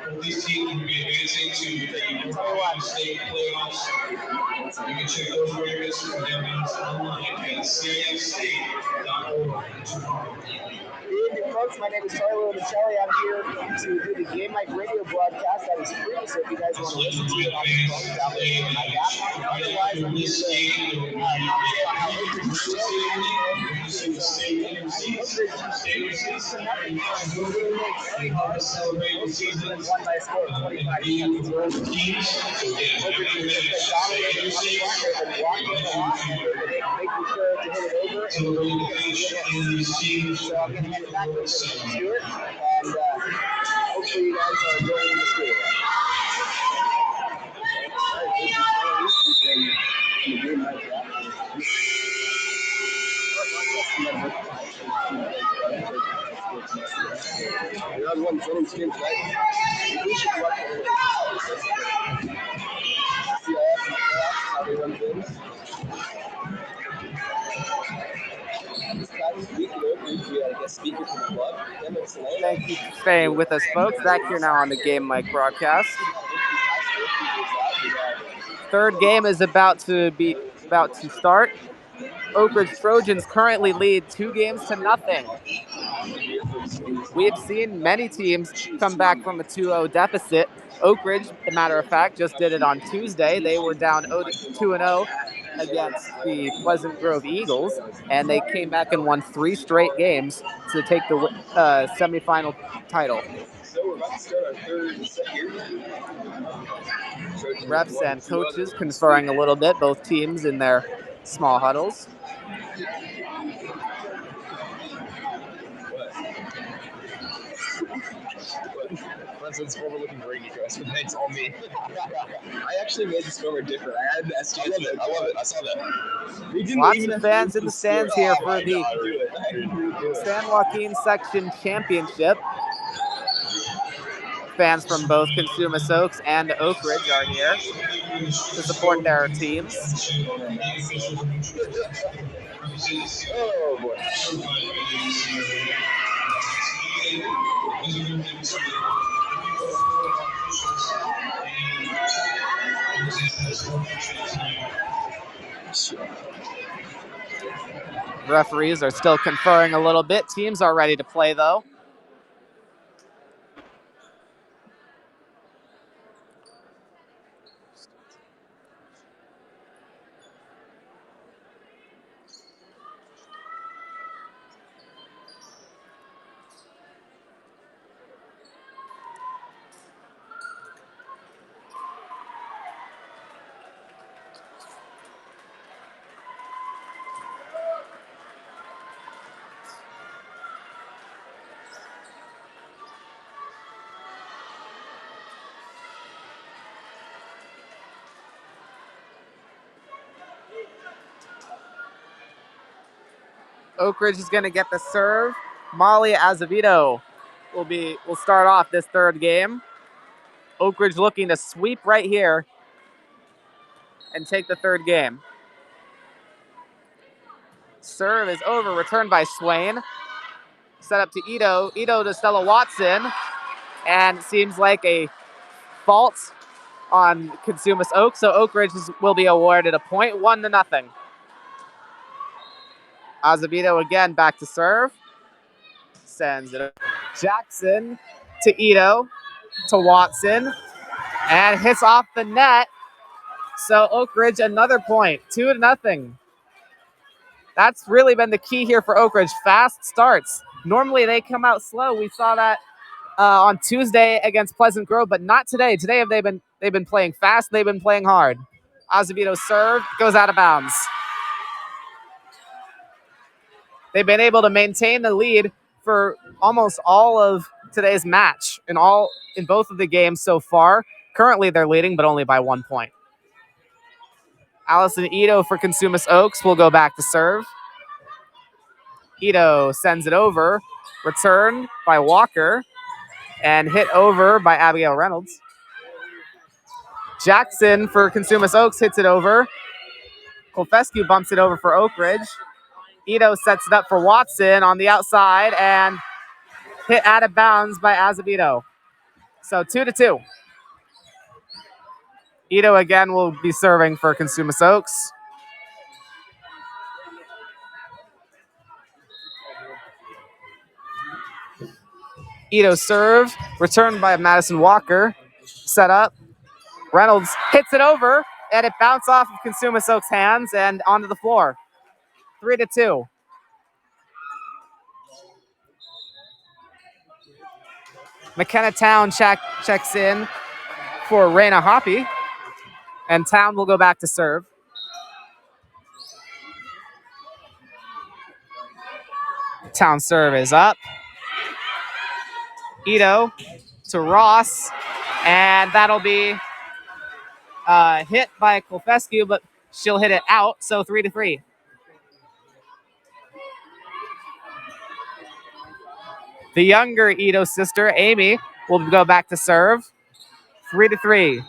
both these teams will be advancing to the Ohio State playoffs. You can check those records for their announced online at CIFstate.org tomorrow evening. Good evening, folks. My name is Charlie Michelli. I'm here to do the GameMic radio broadcast that is free, so if you guys want to listen to it on your phone, download it on my app. Otherwise, I'm here to comment on how Oak Ridge is still very hard. Most seasons won by a score of 25 points. Oak Ridge has dominated on the front. They've been blocking a lot, and they've been making sure to hit it over, and we're going to get it. So I'm going to hand it back over to Stuart, and hopefully you guys are enjoying the school. Another one from the team tonight. We should watch it. How they run things. Thank you for staying with us, folks. Back here now on the GameMic broadcast. Third game is about to start. Oak Ridge Trojans currently lead 2-0. We have seen many teams come back from a 2-0 deficit. Oak Ridge, as a matter of fact, just did it on Tuesday. They were down 2-0 against the Pleasant Grove Eagles, and they came back and won 3 straight games to take the semifinal title. So we're about to start our third set here. Refs and coaches conferring a little bit, both teams in their small huddles. That's overlooking Brady dress, but it's all me. I actually made the scoreboard different. I had the SG. I love it. I saw that. Lots of fans in the stands here for the San Joaquin Section Championship. Fans from both Cosumnes Oaks and Oak Ridge are here to support their teams. Oh boy. Referees are still conferring a little bit. Teams are ready to play, though. Oak Ridge is going to get the serve. Molly Azevedo will start off this third game. Oak Ridge looking to sweep right here and take the third game. Serve is over, returned by Swain. Set up to Ito. Ito to Stella Watson. And it seems like a fault on Cosumnes Oaks, so Oak Ridge will be awarded a point, 1-0. Azevedo again back to serve. Sends it. Jackson to Ito, to Watson, and hits off the net. So Oak Ridge another point, 2-0. That's really been the key here for Oak Ridge. Fast starts. Normally they come out slow. We saw that on Tuesday against Pleasant Grove, but not today. Today they've been playing fast. They've been playing hard. Azevedo serve goes out of bounds. They've been able to maintain the lead for almost all of today's match in both of the games so far. Currently they're leading, but only by 1 point. Allison Ito for Cosumnes Oaks will go back to serve. Ito sends it over, returned by Walker, and hit over by Abigail Reynolds. Jackson for Cosumnes Oaks hits it over. Kolfescu bumps it over for Oak Ridge. Ito sets it up for Watson on the outside and hit out of bounds by Azevedo. So 2-2. Ito again will be serving for Cosumnes Oaks. Ito serve, returned by Madison Walker. Set up. Reynolds hits it over, and it bounced off of Cosumnes Oaks' hands and onto the floor. 3-2. McKenna Town checks in for Raina Hoppy, and Town will go back to serve. Town serve is up. Ito to Ross, and that'll be hit by Kolfescu, but she'll hit it out, so 3-3. The younger Ito sister, Amy, will go back to serve. 3-3.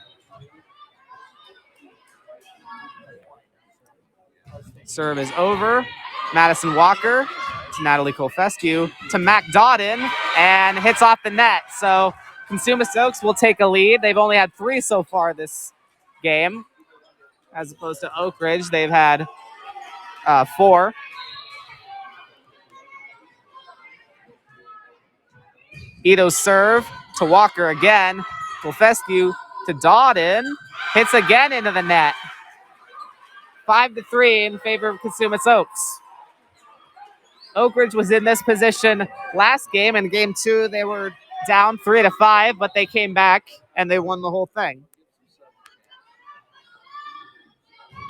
Serve is over. Madison Walker to Natalie Kolfescu to Mac Dodden, and hits off the net. So Cosumnes Oaks will take a lead. They've only had 3 so far this game, as opposed to Oak Ridge. They've had 4. Ito's serve to Walker again. Kolfescu to Dawden. Hits again into the net. 5-3 in favor of Cosumnes Oaks. Oak Ridge was in this position last game. In game 2, they were down 3-5, but they came back and they won the whole thing.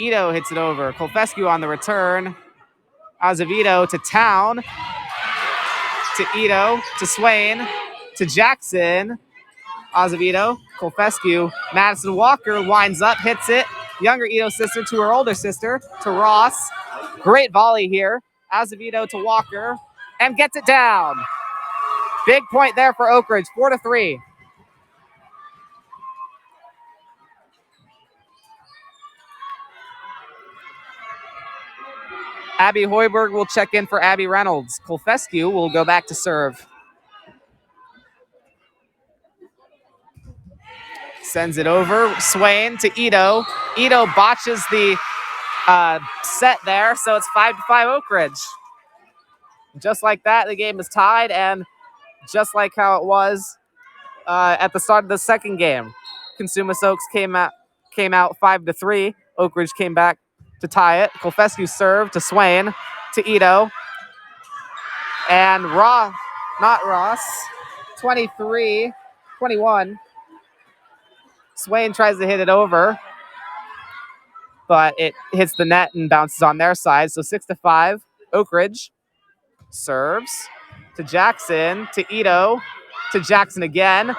Ito hits it over. Kolfescu on the return. Azevedo to Town. To Ito. To Swain. To Jackson. Azevedo. Kolfescu. Madison Walker winds up, hits it. Younger Ito sister to her older sister. To Ross. Great volley here. Azevedo to Walker. And gets it down. Big point there for Oak Ridge. 4-3. Abby Hoiberg will check in for Abby Reynolds. Kolfescu will go back to serve. Sends it over. Swain to Ito. Ito botches the set there, so it's 5-5 Oak Ridge. Just like that, the game is tied, and just like how it was at the start of the second game. Cosumnes Oaks came out 5-3. Oak Ridge came back to tie it. Kolfescu served to Swain, to Ito. And not Ross, 23-21. Swain tries to hit it over, but it hits the net and bounces on their side. So 6-5. Oak Ridge serves to Jackson, to Ito, to Jackson again.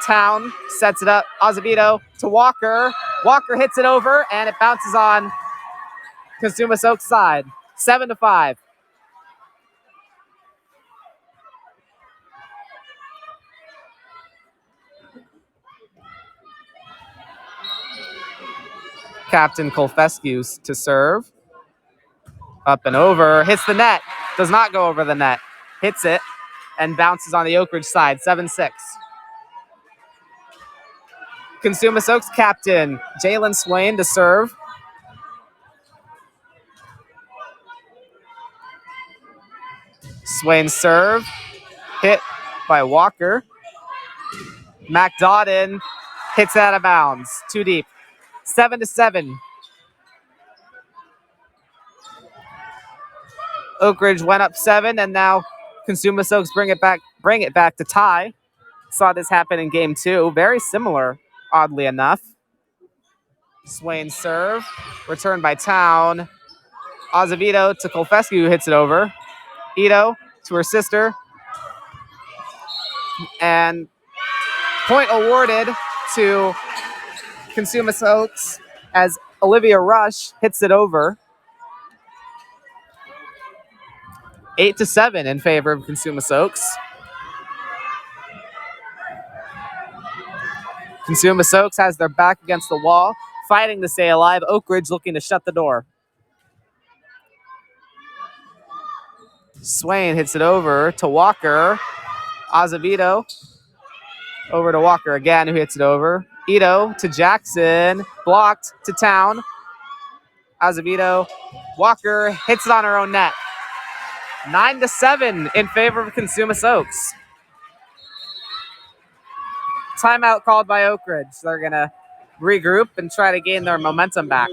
Town sets it up. Azevedo to Walker. Walker hits it over, and it bounces on Cosumnes Oaks side. 7-5. Captain Kolfescu to serve. Up and over. Hits the net. Does not go over the net. Hits it and bounces on the Oak Ridge side. 7-6. Cosumnes Oaks captain Jalen Swain to serve. Swain serve. Hit by Walker. Mac Dawden hits out of bounds. Too deep. 7-7. Oak Ridge went up 7, and now Cosumnes Oaks bring it back to tie. Saw this happen in game 2. Very similar, oddly enough. Swain serve. Returned by Town. Azevedo to Kolfescu, who hits it over. Ito to her sister. And point awarded to Cosumnes Oaks as Olivia Rush hits it over. 8-7 in favor of Cosumnes Oaks. Cosumnes Oaks has their back against the wall, fighting to stay alive. Oak Ridge looking to shut the door. Swain hits it over to Walker. Azevedo over to Walker again, who hits it over. Ito to Jackson. Blocked to Town. Azevedo. Walker hits it on her own net. 9-7 in favor of Cosumnes Oaks. Timeout called by Oak Ridge. They're going to regroup and try to gain their momentum back.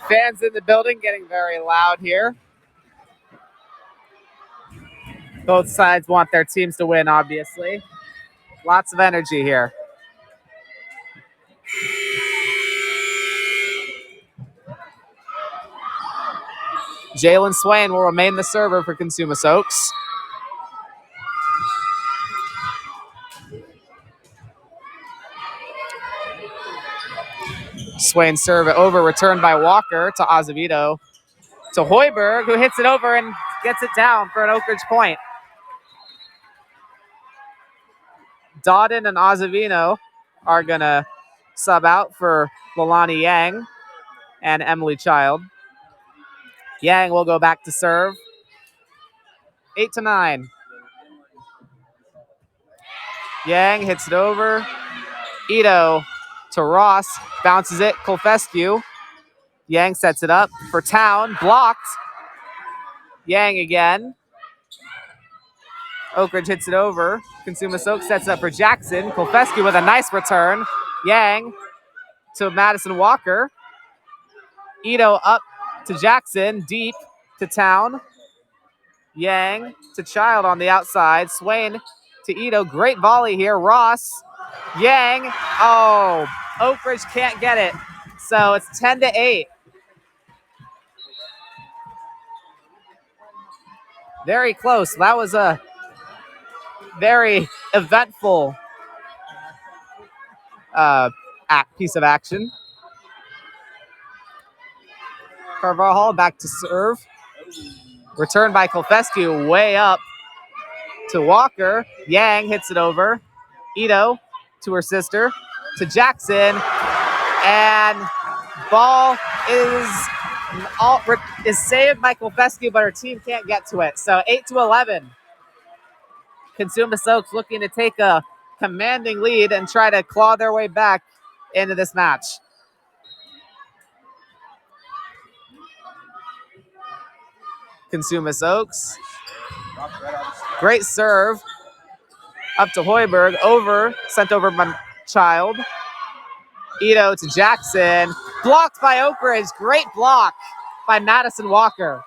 Fans in the building getting very loud here. Both sides want their teams to win, obviously. Lots of energy here. Jalen Swain will remain the server for Cosumnes Oaks. Swain serve over, returned by Walker to Azevedo. To Hoiberg, who hits it over and gets it down for an Oak Ridge point. Dodden and Azevedo are going to sub out for Lalani Yang and Emily Child. Yang will go back to serve. 8-9. Yang hits it over. Ito to Ross, bounces it, Kolfescu. Yang sets it up for Town, blocked. Yang again. Oak Ridge hits it over. Cosumnes Oaks sets up for Jackson. Kolfescu with a nice return. Yang to Madison Walker. Ito up to Jackson, deep to Town. Yang to Child on the outside. Swain to Ito. Great volley here. Ross. Yang. Oh, Oak Ridge can't get it. So it's 10-8. Very close. That was a very eventful piece of action. Carvajal back to serve. Returned by Kolfescu, way up to Walker. Yang hits it over. Ito to her sister, to Jackson. And ball is saved by Kolfescu, but her team can't get to it. So 8-11. Cosumnes Oaks looking to take a commanding lead and try to claw their way back into this match. Cosumnes Oaks. Great serve. Up to Hoiberg. Over. Sent over by Child. Ito to Jackson. Blocked by Oak Ridge. Great block by Madison Walker.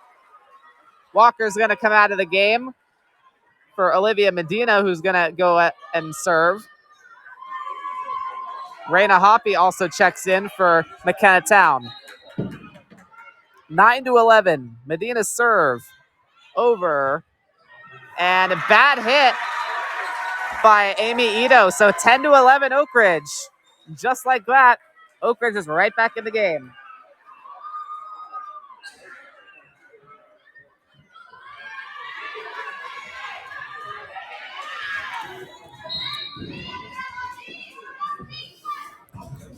Walker's going to come out of the game for Olivia Medina, who's going to go and serve. Raina Hoppy also checks in for McKenna Town. 9-11. Medina serve. Over. And a bad hit by Amy Ito. So 10-11 Oak Ridge. Just like that, Oak Ridge is right back in the game.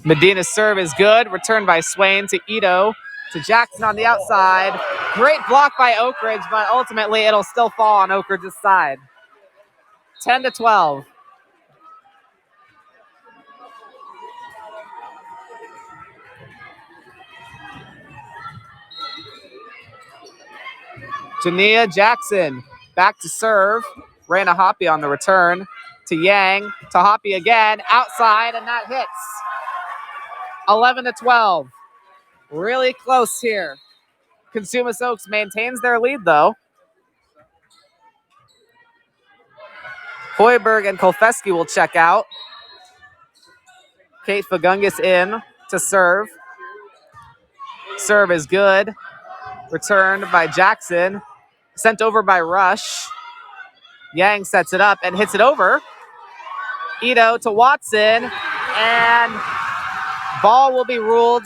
Medina's serve is good. Returned by Swain to Ito. To Jackson on the outside. Great block by Oak Ridge, but ultimately it'll still fall on Oak Ridge's side. 10-12. Jania Jackson back to serve. Raina Hoppy on the return. To Yang. To Hoppy again. Outside, and that hits. 11-12. Really close here. Cosumnes Oaks maintains their lead, though. Hoiberg and Kolfescu will check out. Kate Fagungus in to serve. Serve is good. Returned by Jackson. Sent over by Rush. Yang sets it up and hits it over. Ito to Watson. And ball will be ruled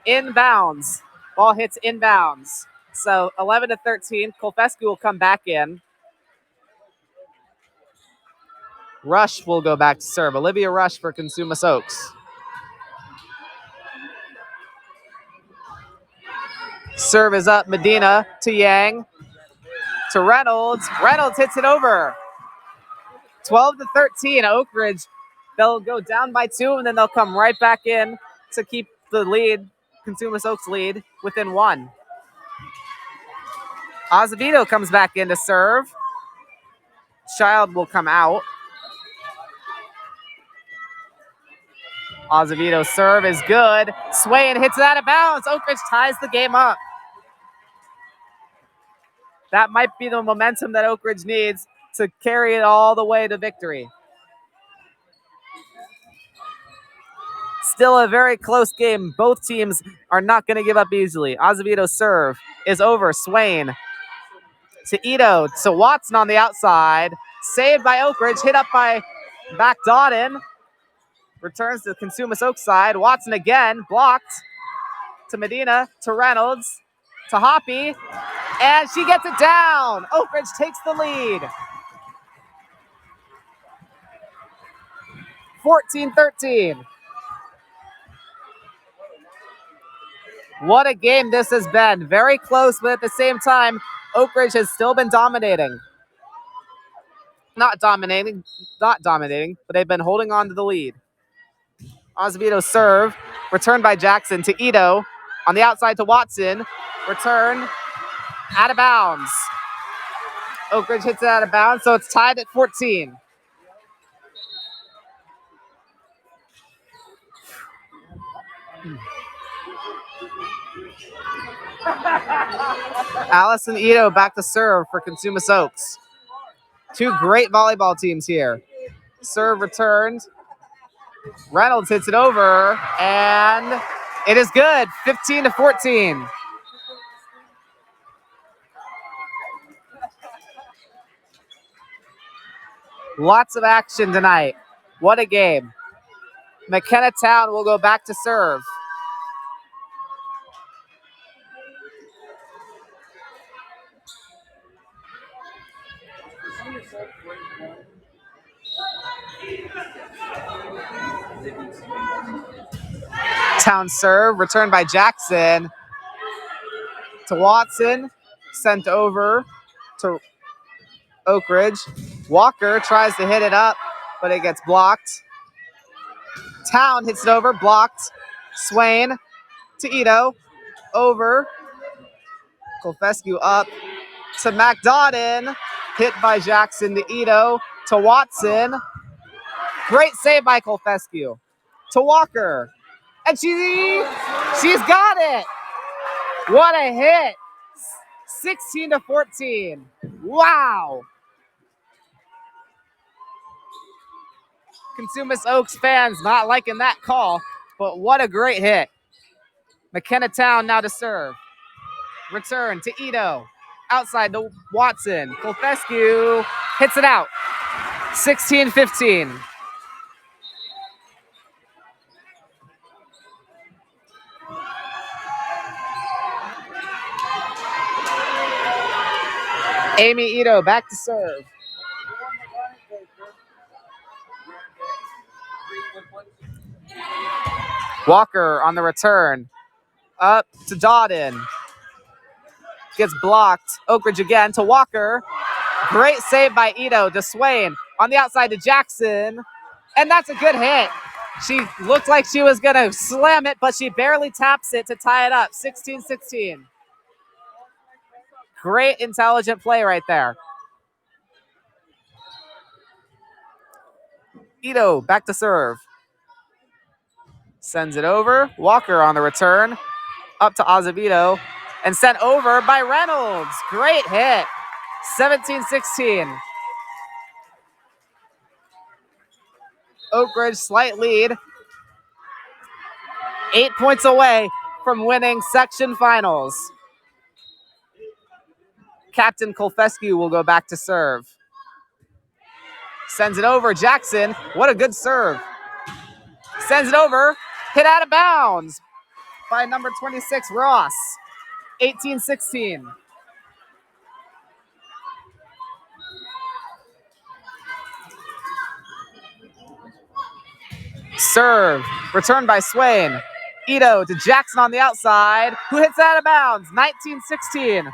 inbounds. Ball hits inbounds. So 11-13. Kolfescu will come back in. Rush will go back to serve. Olivia Rush for Cosumnes Oaks. Serve is up. Medina to Yang. To Reynolds. Reynolds hits it over. 12-13. Oak Ridge. They'll go down by 2, and then they'll come right back in to keep the lead, Cosumnes Oaks lead, within 1. Azevedo comes back in to serve. Child will come out. Azevedo's serve is good. Swain hits it out of bounds. Oak Ridge ties the game up. That might be the momentum that Oak Ridge needs to carry it all the way to victory. Still a very close game. Both teams are not going to give up easily. Azevedo's serve is over. Swain to Ito to Watson on the outside. Saved by Oak Ridge. Hit up by back Dodden. Returns to Cosumnes Oaks side. Watson again. Blocked to Medina. To Reynolds. To Hoppy. And she gets it down. Oak Ridge takes the lead. 14-13. What a game this has been. Very close, but at the same time, Oak Ridge has still been dominating. Not dominating, but they've been holding on to the lead. Azevedo serve, returned by Jackson to Ito. On the outside to Watson. Return, out of bounds. Oak Ridge hits it out of bounds, so it's tied at 14. Allison Ito back to serve for Cosumnes Oaks. Two great volleyball teams here. Serve returned. Reynolds hits it over, and it is good. 15-14. Lots of action tonight. What a game. McKenna Town will go back to serve. Town serve, returned by Jackson to Watson, sent over to Oak Ridge. Walker tries to hit it up, but it gets blocked. Town hits it over, blocked. Swain to Ito, over. Kolfescu up to McDodden, hit by Jackson to Ito, to Watson. Great save by Kolfescu. To Walker. And she's got it. What a hit. 16-14. Wow. Cosumnes Oaks fans not liking that call, but what a great hit. McKenna Town now to serve. Return to Ito. Outside to Watson. Kolfescu hits it out. 16-15. Amy Ito back to serve. Walker on the return. Up to Dodden. Gets blocked. Oak Ridge again to Walker. Great save by Ito to Swain. On the outside to Jackson. And that's a good hit. She looked like she was going to slam it, but she barely taps it to tie it up. 16-16. Great intelligent play right there. Ito back to serve. Sends it over. Walker on the return. Up to Azevedo. And sent over by Reynolds. Great hit. 17-16. Oak Ridge slight lead. 8 points away from winning section finals. Captain Kolfescu will go back to serve. Sends it over. Jackson. What a good serve. Sends it over. Hit out of bounds by number 26, Ross. 18-16. Serve. Returned by Swain. Ito to Jackson on the outside, who hits out of bounds. 19-16.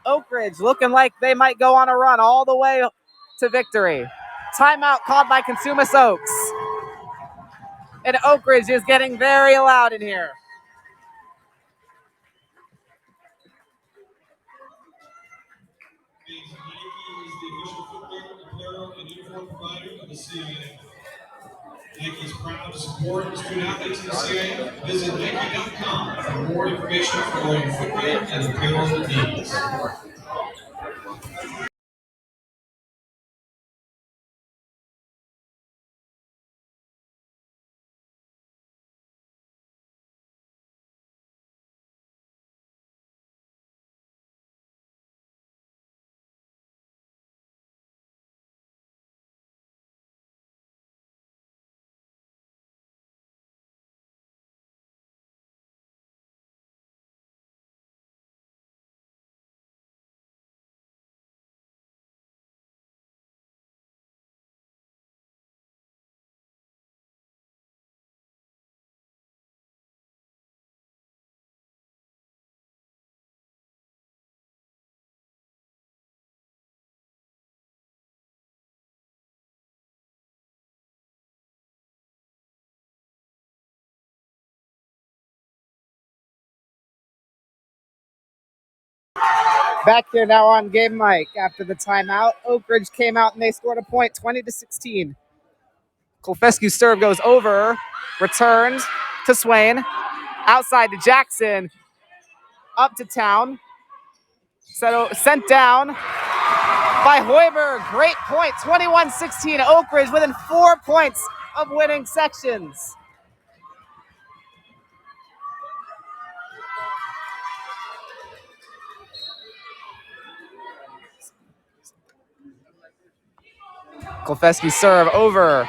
Oak Ridge looking like they might go on a run all the way to victory. Timeout called by Cosumnes Oaks. And Oak Ridge is getting very loud in here. Nike is the official footwear, apparel, and uniform provider of the CIA. Nike is proud to support student athletes in the CIA. Visit Nike.com for more information for all your footwear and apparel needs. Back here now on GameMic after the timeout. Oak Ridge came out and they scored a point, 20-16. Kolfescu's serve goes over, returned to Swain, outside to Jackson, up to Town, sent down by Hoiberg. Great point, 21-16. Oak Ridge within 4 points of winning sections. Kolfescu's serve over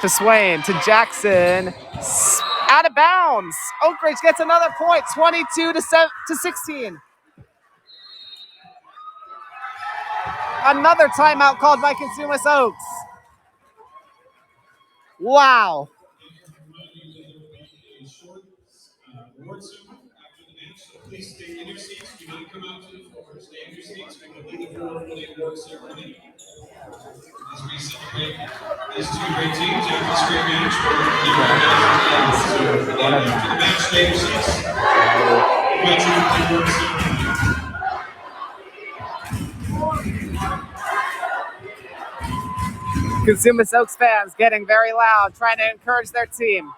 to Swain, to Jackson, out of bounds. Oak Ridge gets another point, 22-16. Another timeout called by Cosumnes Oaks. Wow. Please stay in your seats. Do not come out to the floor. Stay in your seats. We will leave the floor for the award ceremony. As we celebrate these two great teams after this great match, we'll the match, stay in your seats. Invite you to the award ceremony. Cosumnes Oaks fans getting very loud, trying to encourage their team.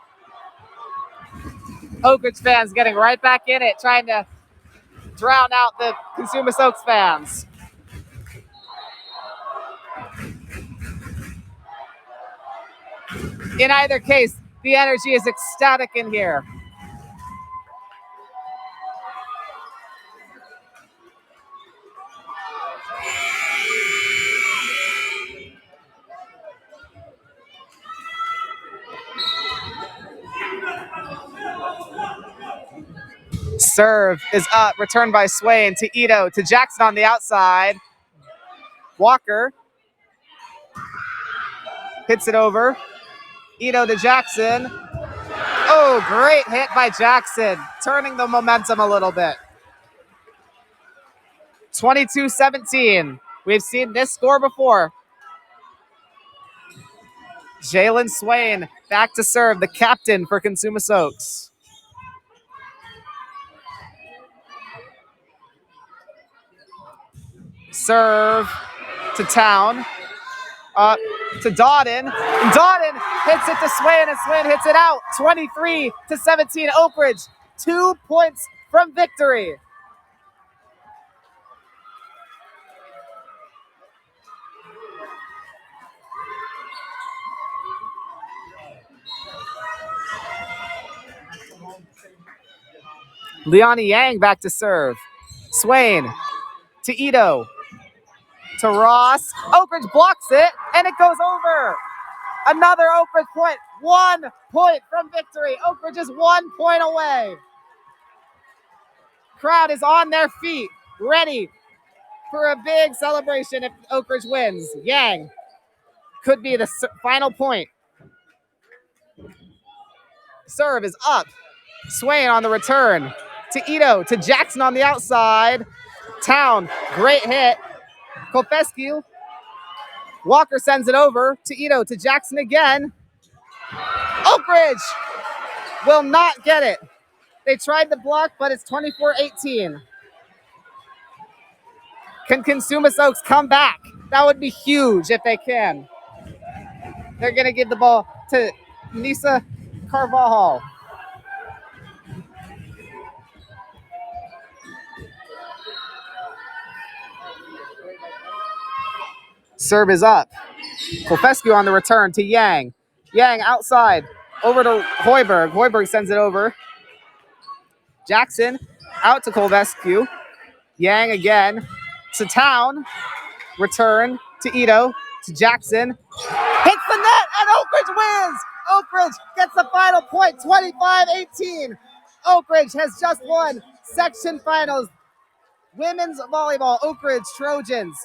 Oak Ridge fans getting right back in it, trying to drown out the Cosumnes Oaks fans. In either case, the energy is ecstatic in here. Serve is up, returned by Swain to Ito, to Jackson on the outside. Walker hits it over. Ito to Jackson. Oh, great hit by Jackson, turning the momentum a little bit. 22-17. We've seen this score before. Jalen Swain back to serve, the captain for Cosumnes Oaks. Serve to Town, up to Dawden. Dawden hits it to Swain, and Swain hits it out. 23-17. Oak Ridge, 2 points from victory. Leonie Yang back to serve. Swain to Ito, to Ross. Oak Ridge blocks it, and it goes over. Another Oak Ridge point. 1 point from victory. Oak Ridge is 1 point away. Crowd is on their feet, ready for a big celebration if Oak Ridge wins. Yang could be the final point. Serve is up. Swain on the return to Ito, to Jackson on the outside. Town, great hit. Kolfescu. Walker sends it over to Ito, to Jackson again. Oak Ridge will not get it. They tried the block, but it's 24-18. Can Cosumnes Oaks come back? That would be huge if they can. They're going to give the ball to Nisa Carvajal. Serve is up. Kolfescu on the return to Yang. Yang outside, over to Hoiberg. Hoiberg sends it over. Jackson out to Kolfescu. Yang again to Town. Return to Ito, to Jackson. Hits the net, and Oak Ridge wins! Oak Ridge gets the final point, 25-18. Oak Ridge has just won section finals. Women's volleyball, Oak Ridge Trojans,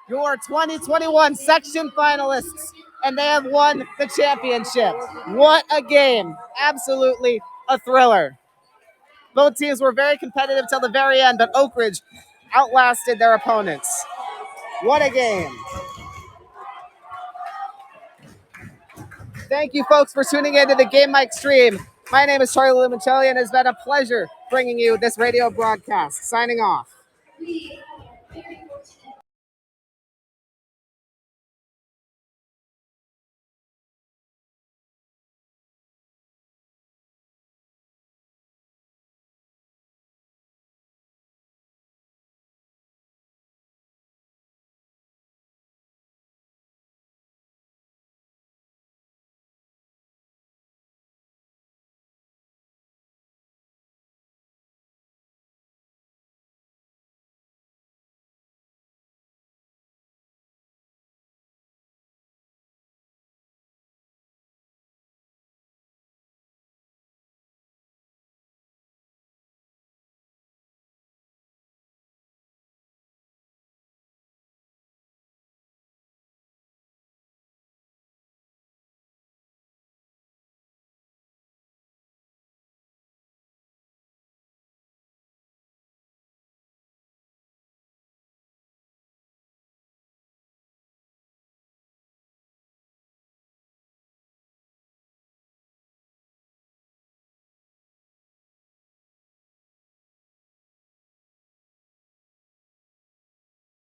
your 2021 section finalists, and they have won the championship. What a game. Absolutely a thriller. Both teams were very competitive till the very end, but Oak Ridge outlasted their opponents. What a game. Thank you, folks, for tuning in to the GameMic stream. My name is Charlie Limoncelli, and it's been a pleasure bringing you this radio broadcast. Signing off.